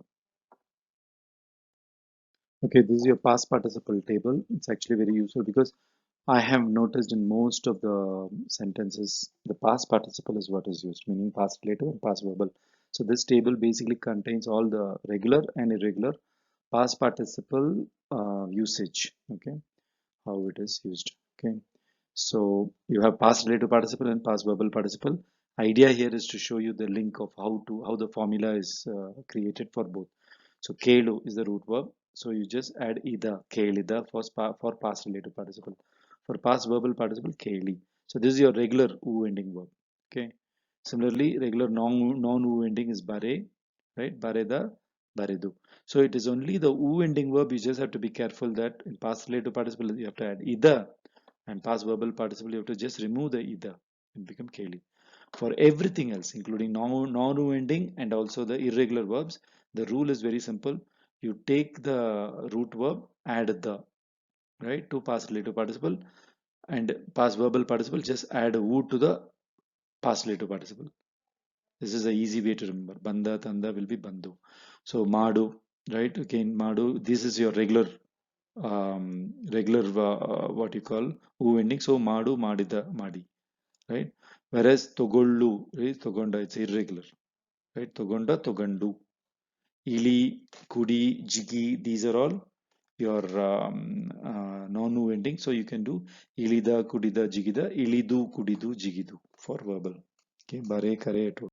Okay, this is your past participle table. It's actually very useful because I have noticed in most of the sentences, the past participle is what is used, meaning past relative and past verbal. So this table basically contains all the regular and irregular past participle usage. Okay, how it is used. Okay, so you have past relative participle and past verbal participle. Idea here is to show you the link of how the formula is created for both. So kelu is the root verb. So you just add ida, kelida for past relative participle. For past verbal participle, keli. So this is your regular u ending verb. Okay. Similarly, regular non u ending is bare, right? Bareda, baredu. So it is only the u ending verb. You just have to be careful that in past relative participle you have to add ida, and past verbal participle you have to just remove the ida and become keli. For everything else, including non-u ending and also the irregular verbs, the rule is very simple. You take the root verb, add the, right, to past relative participle, and past verbal participle, just add a u to the past relative participle. This is the easy way to remember. Banda, tanda will be bandu. So madu, right? Again, madu. This is your regular what you call u ending. So madu, madida, madi, right? Whereas togollu is togonda. It's irregular, right? Togonda, togandu. Ili, kudi, jigi. These are all your non-u ending. So you can do ilida, kudida, jigida, ilidu, kudidu, jigidu for verbal. Okay, bare, kare, told.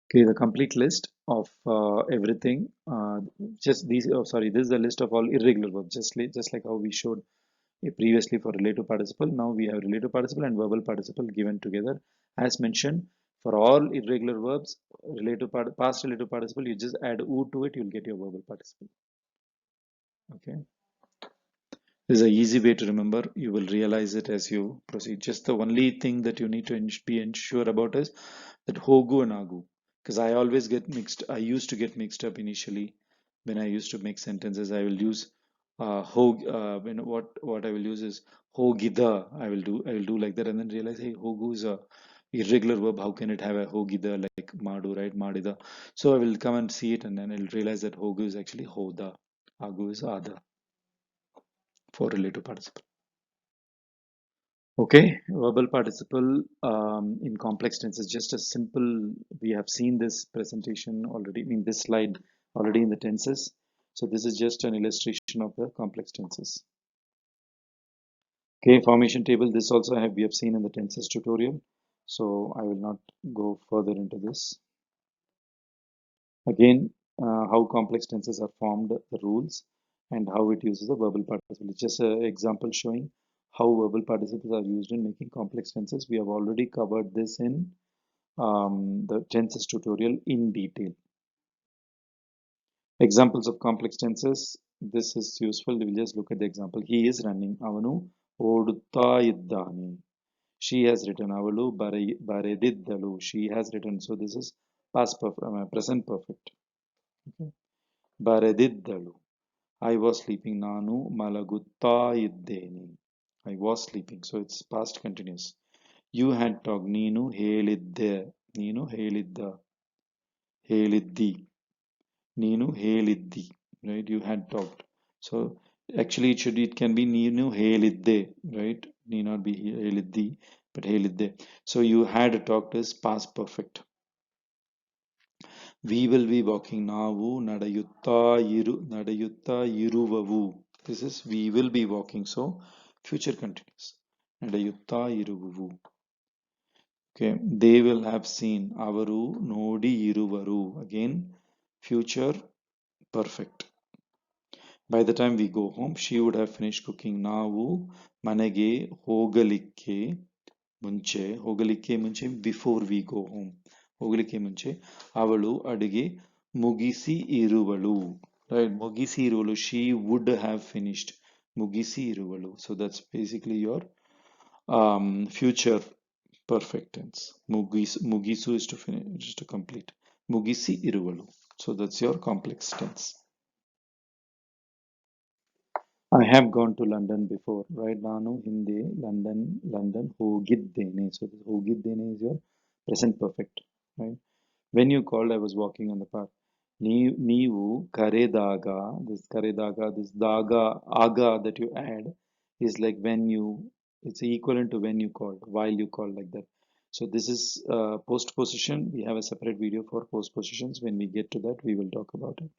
Okay, the complete list of everything. Just these. Oh, sorry, this is the list of all irregular verbs. Just like how we showed previously for relative participle. Now we have relative participle and verbal participle given together. As mentioned, for all irregular verbs, past relative participle, you just add u to it, you'll get your verbal participle. Okay. This is an easy way to remember. You will realize it as you proceed. Just the only thing that you need to be ensure about is that hogu and agu. Because I always get mixed. I used to get mixed up initially when I used to make sentences. I will use hog. When what I will use is hogida. I will do like that, and then realize, hey, hogu is a irregular verb. How can it have a hogida like madu, right? Madida. So I will come and see it, and then I'll realize that hogu is actually hoda. Agu is ada for relative participle. Okay, verbal participle in complex tenses, just a simple, we have seen this presentation already, I mean this slide already in the tenses. So this is just an illustration of the complex tenses. Okay, formation table, this also we have seen in the tenses tutorial. So I will not go further into this. Again, how complex tenses are formed, the rules, and how it uses the verbal participle. It's just an example showing how verbal participles are used in making complex tenses. We have already covered this in the tenses tutorial in detail. Examples of complex tenses. This is useful. We will just look at the example. He is running. Avanu ಓಡುತ್ತಾ ಇದ್ದಾನೆ. She has written. ಅವಳು ಬರೆದಿದ್ದಳು. She has written. So this is present perfect. Okay. ಬರೆದಿದ್ದಳು. I was sleeping. ನಾನು ಮಲಗುತ್ತಾ ಇದ್ದೇನೆ. I was sleeping. So it's past continuous. You had talked. ನೀನು ಹೇಳಿದ್ದೆ. ನೀನು ಹೇಳಿದ್ದಿ. ನೀನು ಹೇಳಿದ್ದಿ. Right? You had talked. So actually it can be ನೀನು ಹೇಳಿದ್ದೆ. Right? Need not be ಹೇಳಿದ್ದಿ, but ಹೇಳಿದ್ದೆ. So you had talked is past perfect. We will be walking. ನಾವು ನಡೆಯುತ್ತಾ ಇರುವವು. This is we will be walking. So future continuous. ನಡೆಯುತ್ತಾ ಇರುವವು. Okay. They will have seen. ಅವರು ನೋಡಿ ಇರುವರು. Again, future perfect. By the time we go home, she would have finished cooking. ನಾವು ಮನೆಗೆ ಹೋಗಲಿಕ್ಕೆ ಮುಂಚೆ before we go home. ಹೋಗಲಿಕ್ಕೆ ಮುಂಚೆ ಅವಳು ಅಡುಗೆ ಮುಗಿಸಿ ಇರುವಳು. Right, ಮುಗಿಸಿ ಇರುವಳು. She would have finished. ಮುಗಿಸಿ ಇರುವಳು. So that's basically your future perfect tense. ಮುಗಿಸು is to finish, is to complete. ಮುಗಿಸಿ ಇರುವಳು. So that's your complex tense. I have gone to London before, right? ನಾನು ಹಿಂದೆ ಲಂಡನ್ ಹೋಗಿದ್ದೇನೆ. So this ಹೋಗಿದ್ದೇನೆ is your present perfect, right? When you called, I was walking on the path. ನೀವು ಕರೆದಾಗ, this ಕರೆದಾಗ, this daga, aga that you add is like when you, it's equivalent to when you called, while you called, like that. So this is postposition. We have a separate video for postpositions. When we get to that, we will talk about it.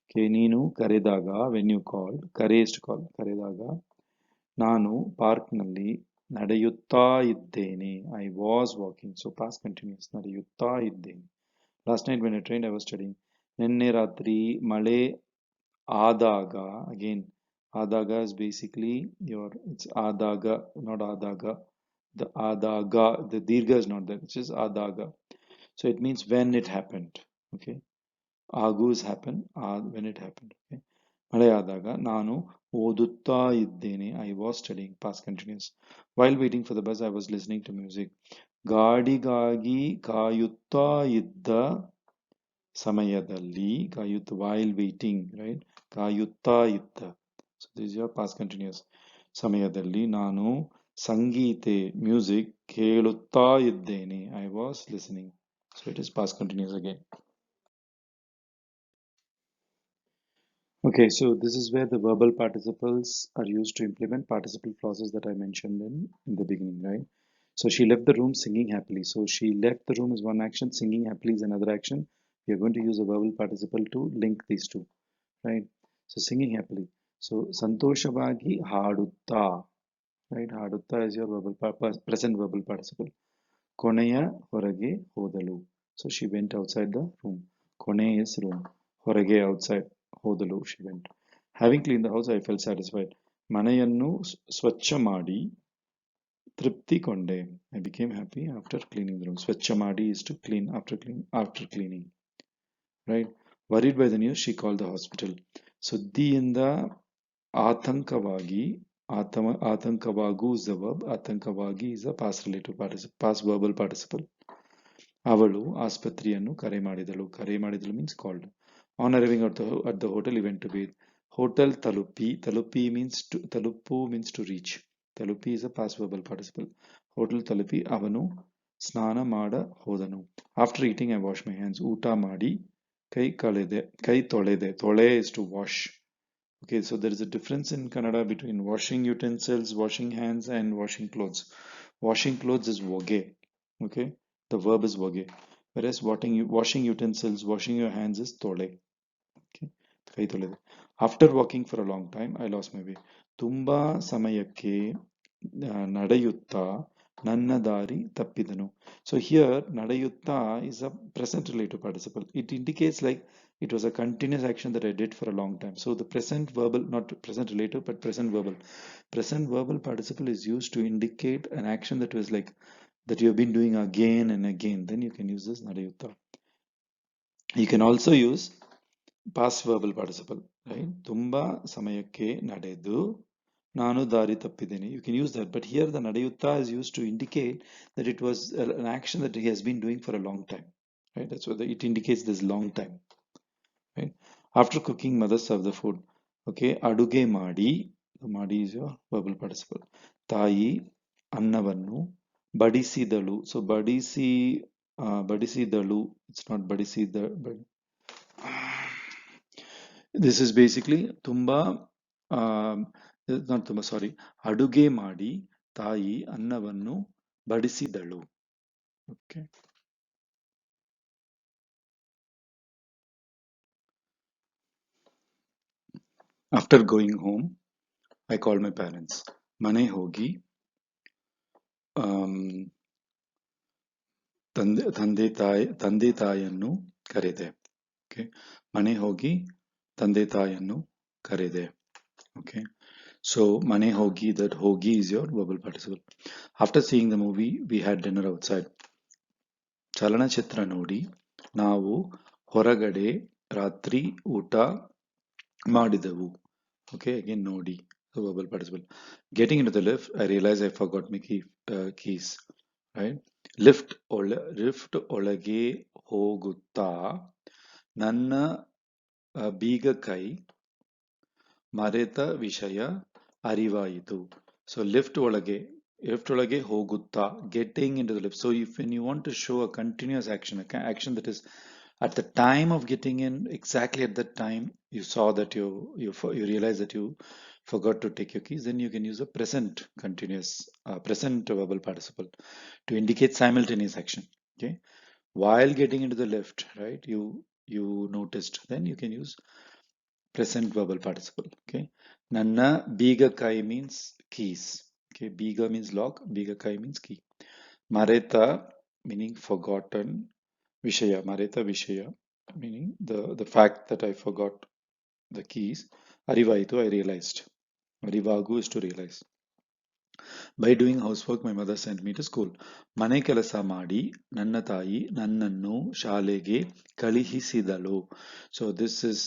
Okay, ನೀನು ಕರೆದಾಗ, when you called, ಕರೆ is to call, ಕರೆದಾಗ, ನಾನು ಪಾರ್ಕ್ನಲ್ಲಿ ನಡೆಯುತ್ತಾ ಇದ್ದೇನೆ. I was walking. So past continuous, ನಡೆಯುತ್ತಾ ಇದ್ದೇನೆ. Last night when I trained, I was studying. ನಿನ್ನೆ ರಾತ್ರಿ ಮಳೆ ಆದಾಗ, again, ಆದಾಗ is basically your, it's ಆದಾಗ, not ಆದಾಗ. The adaga, the dirgha is not there, it's just adaga. So it means when it happened. Okay. Agus happen when it happened. Okay. ಮಳೆ ಆದಾಗ ನಾನು ಓದುತ್ತಾ ಇದ್ದೇನೆ. I was studying, past continuous. While waiting for the bus, I was listening to music. ಗಾಡಿಗಾಗಿ ಕಾಯುತ್ತಾ ಇದ್ದ ಸಮಯದಲ್ಲಿ, ಕಾಯುತ್ತ, while waiting, right? ಕಾಯುತ್ತಾ ಇದ್ದ. So this is your past continuous. ಸಮಯದಲ್ಲಿ ನಾನು ಸಂಗೀತೆ, music, ಕೇಳುತ್ತಾ ಇದ್ದೇನೆ. I was listening. So it is past continuous again. Okay, so this is where the verbal participles are used to implement participle clauses that I mentioned in the beginning, right? So she left the room singing happily. So she left the room is one action, singing happily is another action. We are going to use a verbal participle to link these two, right? So singing happily. So ಸಂತೋಷವಾಗಿ ಹಾಡುತ್ತಾ, right? ಹಾಡುತ್ತಾ is your present verbal participle. ಕೊನೆಯ ಹೊರಗೆ ಹೋದಳು. So she went outside the room. ಕೊನೆ is room. ಹೊರಗೆ outside. ಹೋದಳು, she went. Having cleaned the house, I felt satisfied. ಮನೆಯನ್ನು ಸ್ವಚ್ಛ ಮಾಡಿ ತೃಪ್ತಿಗೊಂಡೆ. I became happy after cleaning the room. ಸ್ವಚ್ಛ ಮಾಡಿ is to clean, after cleaning. Right? Worried by the news, she called the hospital. ಸುದ್ದಿಯಿಂದ ಆತಂಕವಾಗಿ, ಆತಂಕವಾಗೂ is the verb, ಆತಂಕವಾಗಿ is a past relative participle, past verbal participle. ಅವಳು ಆಸ್ಪತ್ರೆಯನ್ನು ಕರೆ ಮಾಡಿದಳು. ಕರೆ ಮಾಡಿದಳು means called. On arriving at the hotel, he went to bathe. Hotel talupi. Talupi means to, talupu means to reach. Talupi is a past verbal participle. Hotel talupi, avanu snana mada hodanu. After eating, I washed my hands. Uta madi, kai kalede, kai tolede. Tole is to wash. Okay, so there is a difference in Kannada between washing utensils, washing hands, and washing clothes. Washing clothes is voge. Okay, the verb is voge. Whereas washing utensils, washing your hands is tole. Okay, ಕೈ ತೊಳೆದೆ. After walking for a long time, I lost my way. ತುಂಬಾ ಸಮಯಕ್ಕೆ ನಡೆಯುತ್ತಾ ನನ್ನ ದಾರಿ ತಪ್ಪಿದನು. So here, ನಡೆಯುತ್ತಾ is a present relative participle. It indicates like it was a continuous action that I did for a long time. So the present verbal, not present relative, but present verbal. Present verbal participle is used to indicate an action that was like, that you have been doing again and again. Then you can use this ನಡೆಯುತ್ತಾ. You can also use past verbal participle, right? ತುಂಬಾ ಸಮಯಕ್ಕೆ ನಡೆದು ನಾನು ದಾರಿ ತಪ್ಪಿದ್ದೇನೆ. You can use that, but here the ನಡೆಯುತ್ತಾ is used to indicate that it was an action that he has been doing for a long time, right? That's what it indicates, this long time, right? After cooking, mother served the food. Okay, ಅಡುಗೆ ಮಾಡಿ, ಮಾಡಿ is your verbal participle. ತಾಯಿ ಅನ್ನವನ್ನು ಬಡಿಸಿದಳು. So ಬಡಿಸಿದಳು, it's not ಬಡಿಸಿದ, but this is basically ತುಂಬಾ not ತುಂಬಾ, sorry, ಅಡುಗೆ ಮಾಡಿ ತಾಯಿ ಅನ್ನವನ್ನು ಬಡಿಸಿದಳು. Okay. After going home, I called my parents. ಮನೆ ಹೋಗಿ ತಂದೆ ತಾಯಿಯನ್ನು ಕರೆದೆ. Okay. ಮನೆ ಹೋಗಿ ತಂದೆ ತಾಯಿಯನ್ನು ಕರೆದೆ. Okay. So mane hogi, that hogi is your verbal participle. After seeing the movie, we had dinner outside. ಚಲನಚಿತ್ರ ನೋಡಿ ನಾವು ಹೊರಗಡೆ ರಾತ್ರಿ ಊಟ ಮಾಡಿದೆವು. Okay, again ನೋಡಿ, the verbal participle. Getting into the lift, I realized I forgot my keys. Right? Lift ಒಳಗೆ ಹೋಗುತ್ತಾ ನನ್ನ ಬೀಗ ಕೈ ಮರೆತ ವಿಷಯ ಅರಿವಾಯಿತು. So lift ಒಳಗೆ ಹೋಗುತ್ತಾ, getting into the lift. So if when you want to show a continuous action, action that is At the time of getting in, exactly at that time, you saw that you realize that you forgot to take your keys, then you can use a present continuous present verbal participle to indicate simultaneous action. Okay, while getting into the lift, right, you noticed, then you can use present verbal participle. Okay, nanna biga kai means keys. Okay, biga means lock, biga kai means key. Mareta meaning forgotten, vishaya, mareta vishaya meaning the fact that I forgot the keys. Arivaitu, I realized. Arivagu is to realize. By doing housework, my mother sent me to school. ಮನೆ ಕೆಲಸ ಮಾಡಿ ನನ್ನ ತಾಯಿ ನನ್ನನ್ನು ಶಾಲೆಗೆ ಕಳುಹಿಸಿದಳು. So this is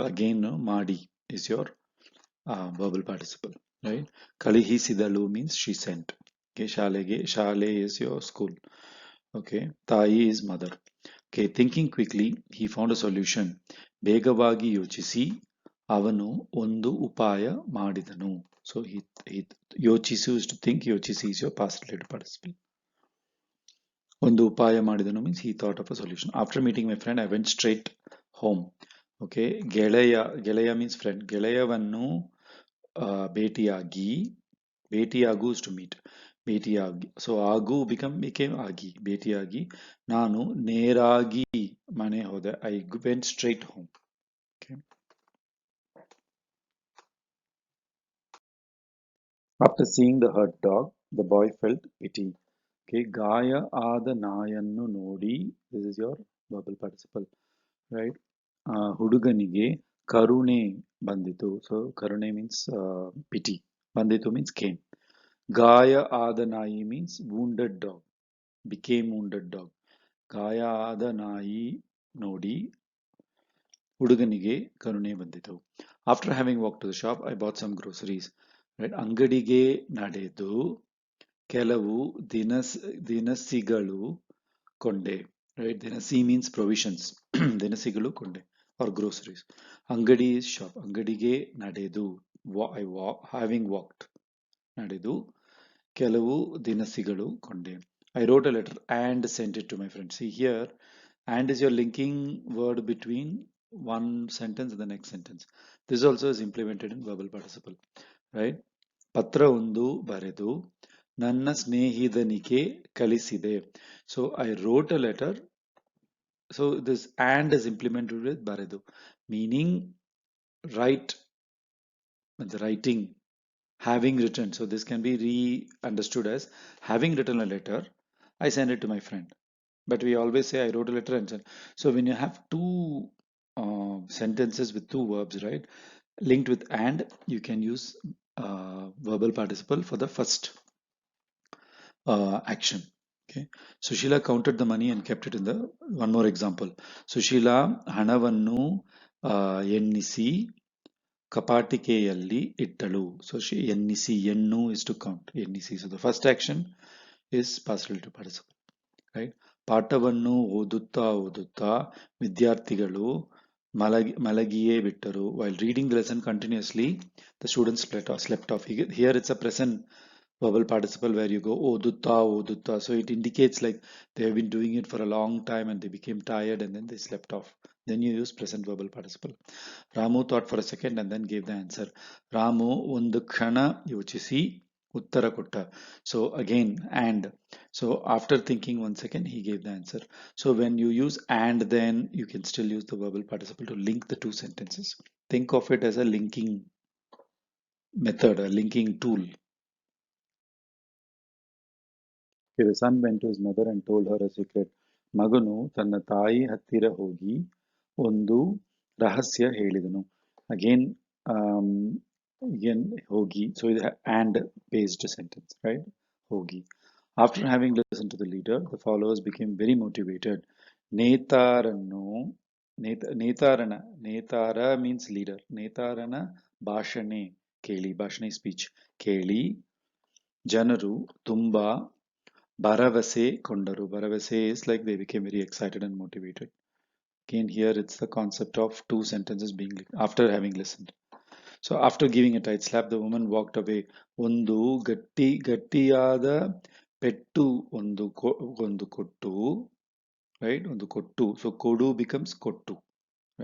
again ಮಾಡಿ is your verbal participle, right? ಕಳುಹಿಸಿದಳು means she sent. Okay, ಶಾಲೆಗೆ, ಶಾಲೆ is your school. Okay, ತಾಯಿ is mother. Okay, thinking quickly, he found a solution. ಬೇಗವಾಗಿ ಯೋಚಿಸಿ ಅವನು ಒಂದು ಉಪಾಯ ಮಾಡಿದನು. So he ಯೋಚಿಸು is to think, ಯೋಚಿಸಿ is your past related participle. ಒಂದು ಉಪಾಯ ಮಾಡಿದನು means he thought of a solution. After meeting my friend, I went straight home. Okay, ಗೆಳೆಯ, ಗೆಳೆಯ means friend. ಗೆಳೆಯವನ್ನು ಭೇಟಿಯಾಗಿ, ಭೇಟಿಯಾಗು is to meet. ಭೇಟಿಯಾಗಿ, so ಆಗು became ಆಗಿ, ಭೇಟಿಯಾಗಿ ನಾನು ನೇರಾಗಿ ಮನೆ ಹೋದೆ. I went straight home. Okay. After seeing the hurt dog, the boy felt pity. Okay, ಗಾಯ ಆದ ನಾಯನ್ನು ನೋಡಿ, this is your verbal participle, right? ಹುಡುಗನಿಗೆ ಕರುಣೆ ಬಂದಿತು. So ಕರುಣೆ means pity. ಬಂದಿತು means came. ಗಾಯ ಆದ ನಾಯಿ means wounded dog, became wounded dog. ಗಾಯ ಆದ ನಾಯಿ ನೋಡಿ ಹುಡುಗನಿಗೆ ಕರುಣೆ ಬಂದಿತು. After having walked to the shop, I bought some groceries. Right? ಅಂಗಡಿಗೆ ನಡೆದು ಕೆಲವು ದಿನಸಿಗಳು ಕೊಂಡೆ. Right? ದಿನಸಿ means provisions. ದಿನಸಿಗಳು Konde or groceries. ಅಂಗಡಿ is shop. ಅಂಗಡಿಗೆ ನಡೆದು, having walked, ನಡೆದು ಕೆಲವು ದಿನಸಿಗಳು ಕೊಂಡೆ. I wrote a letter and sent it to my friend. See here, and is your linking word between one sentence and the next sentence. This also is implemented in verbal participle, right? ಪತ್ರ ಒಂದು ಬರೆದು ನನ್ನ ಸ್ನೇಹಿತನಿಗೆ ಕಳಿಸಿದೆ. So I wrote a letter. So this and is implemented with ಬರೆದು, meaning write, the writing, having written. So this can be re-understood as having written a letter, I send it to my friend. But we always say I wrote a letter and sent. So when you have two sentences with two verbs, right, linked with and, you can use verbal participle for the first action. Okay, Sushila counted the money and kept it in the, one more example. Sushila ಹಣವನ್ನು ಎಣ್ಣಿಸಿ ಕಪಾಟಿಕೆಯಲ್ಲಿ ಇಟ್ಟಳು. So she ಎಣ್ಣಿಸಿ, ಎಣ್ಣು is to count, ಎಣ್ಣಿಸಿ. So the first action is past relative participle, right? ಪಾಠವನ್ನು ಓದುತ್ತಾ ಓದುತ್ತಾ ವಿದ್ಯಾರ್ಥಿಗಳು ಮಲಗಿಯೇ ಬಿಟ್ಟರು. While reading the lesson continuously, the students slept off. Here it's a present verbal participle where you go ಓದುತ್ತಾ ಓದುತ್ತಾ. So it indicates like they have been doing it for a long time and they became tired and then they slept off. Then you use present verbal participle. Ramu thought for a second and then gave the answer. Ramu ಒಂದು ಕ್ಷಣ ಯೋಚಿಸಿ ಉತ್ತರ ಕೊಟ್ಟ. So again, and. So after thinking 1 second, he gave the answer. So when you use and, then you can still use the verbal participle to link the two sentences. Think of it as a linking method, a linking tool. Okay, the son went to his mother and told her a secret. ಮಗನು ತನ್ನ ತಾಯಿ ಹತ್ತಿರ ಹೋಗಿ ಒಂದು ರಹಸ್ಯ ಹೇಳಿದನು. Again, ಹೋಗಿ. So it and based sentence, right? ಹೋಗಿ. After having listened to the leader, the followers became very motivated. ನೇತಾರನು, ನೇತಾರ means leader. ನೇತಾರನ ಭಾಷಣೆ ಕೇಳಿ, ಭಾಷಣೆ speech ಕೇಳಿ ಜನರು ತುಂಬಾ ಭರವಸೆ ಕೊಂಡರು. ಭರವಸೆ is like they became very excited and motivated. Again, here it's the concept of two sentences being after having listened. So after giving a tight slap, the woman walked away. ಒಂದು ಗಟ್ಟಿಯಾದ ಪೆಟ್ಟು ಒಂದು ಕೊಟ್ಟು right? ಒಂದು ಕೊಟ್ಟು. So kodu becomes kottu,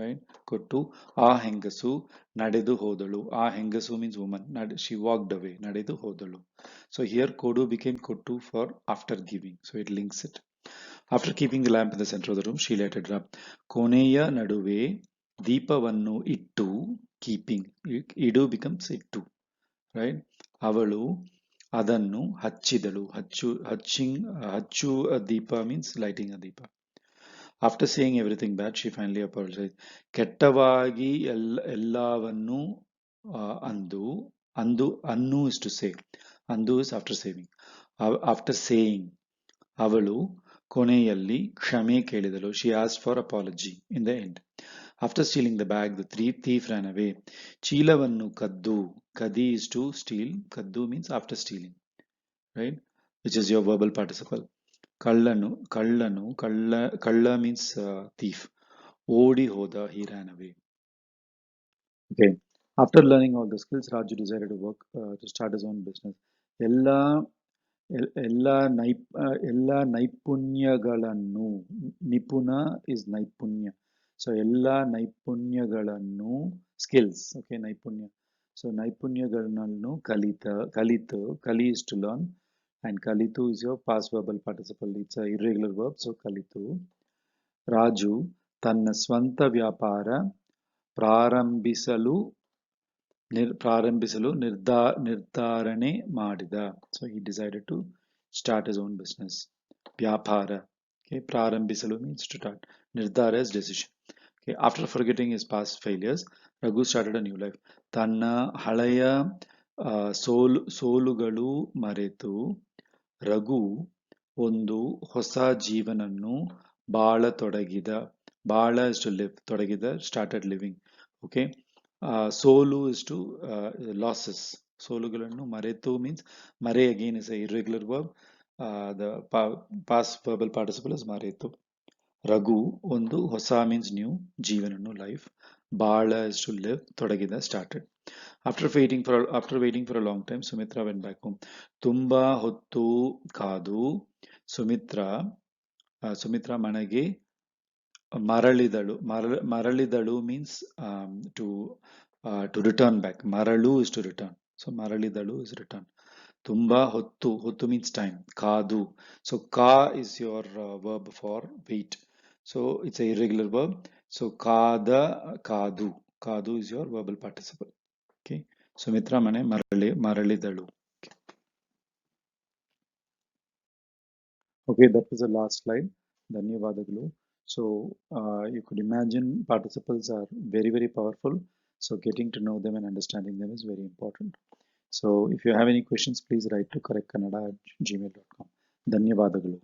right? Kottu. ಆ ಹೆಂಗಸು ನಡೆದು ಹೋದಳು. ಆ ಹೆಂಗಸು means woman. She walked away. ನಡೆದು ಹೋದಳು. So here kodu became kottu for after giving. So it links it. After keeping the lamp in the center of the room, she lighted it up. ಕೊನೆಯ ನಡುವೆ ದೀಪವನ್ನು ಇಟ್ಟು, keeping. ಇಡು becomes ಇಟ್ಟು, right? ಅವಳು ಅದನ್ನು ಹಚ್ಚಿದಳು. ಹಚ್ಚು a deepa means lighting a deepa. After saying everything bad, she finally apologized. ಕೆಟ್ಟವಾಗಿ ಎಲ್ಲವನ್ನು ಅಂದು, ಅನ್ನು is to say. ಅಂದು is after saying. After saying, ಅವಳು ಕೊನೆಯಲ್ಲಿ ಕ್ಷಮೆ ಕೇಳಿದಳು. She asked for apology in the end. After stealing the bag, the thief ran away. ಚೀಲವನ್ನು ಕದ್ದು, kadi is to steal. Kaddu means after stealing, right? Which is your verbal participle. Kalla means thief. Odi hoda, he ran away. Okay. After learning all the skills, Raju decided to work to start his own business. ಎಲ್ಲ ಎಲ್ಲ ನೈಪುಣ್ಯಗಳನ್ನು, ನಿಪುಣ is ನೈಪುಣ್ಯ. So ಎಲ್ಲ ನೈಪುಣ್ಯಗಳನ್ನು, skills, okay, ನೈಪುಣ್ಯ. So ನೈಪುಣ್ಯಗಳನ್ನು ಕಲಿತು, ಕಲಿ is to learn, and kalitu is your past verbal participle. It's a irregular verb, so kalitu. Raju ತನ್ನ ಸ್ವಂತ ವ್ಯಾಪಾರ ಪ್ರಾರಂಭಿಸಲು ನಿರ್ಧಾರಣೆ ಮಾಡಿದ. So he decided to start his own business. ವ್ಯಾಪಾರ. Okay, ಪ್ರಾರಂಭಿಸಲು means to start. ನಿರ್ಧಾರ is decision. Okay, after forgetting his past failures, Raghu started a new life. ತನ್ನ ಹಳೆಯ ಸೋಲುಗಳು ಮರೆತು ರಘು ಒಂದು ಹೊಸ ಜೀವನನ್ನು ಬಾಳತೊಡಗಿದ. ಬಾಳ is to live, ತೊಡಗಿದ started living. Okay. Solu is to losses. ಸೋಲುಗಳನ್ನು ಮರೆತು means ಮರೆ again is a irregular verb. The past verbal participle is ಮರೆತು. ರಘು ಒಂದು ಹೊಸ means new, ಜೀವನನ್ನು life. ಬಾಳ is to live, ತೊಡಗಿದ started. After waiting for a long time, Sumitra went back home. ತುಂಬಾ ಹೊತ್ತು ಕಾದು ಸುಮಿತ್ರಾ ಮನೆಗೆ ಮರಳಿದಳು. ಮರಳಿದಳು means to return back. ಮರಳು is to return. So ಮರಳಿದಳು is return. ತುಂಬಾ ಹೊತ್ತು means time. ಕಾದು. So ka is your verb for wait. So it's a irregular verb. So ಕಾದು. ಕಾದು is your verbal participle. Okay. Sumitra ಮನೆ ಮರಳಿದಳು. Okay, that was the last slide. ಧನ್ಯವಾದಗಳು. So you could imagine participles are very, very powerful. So getting to know them and understanding them is very important. So if you have any questions, please write to correctkanada@gmail.com. ಧನ್ಯವಾದಗಳು.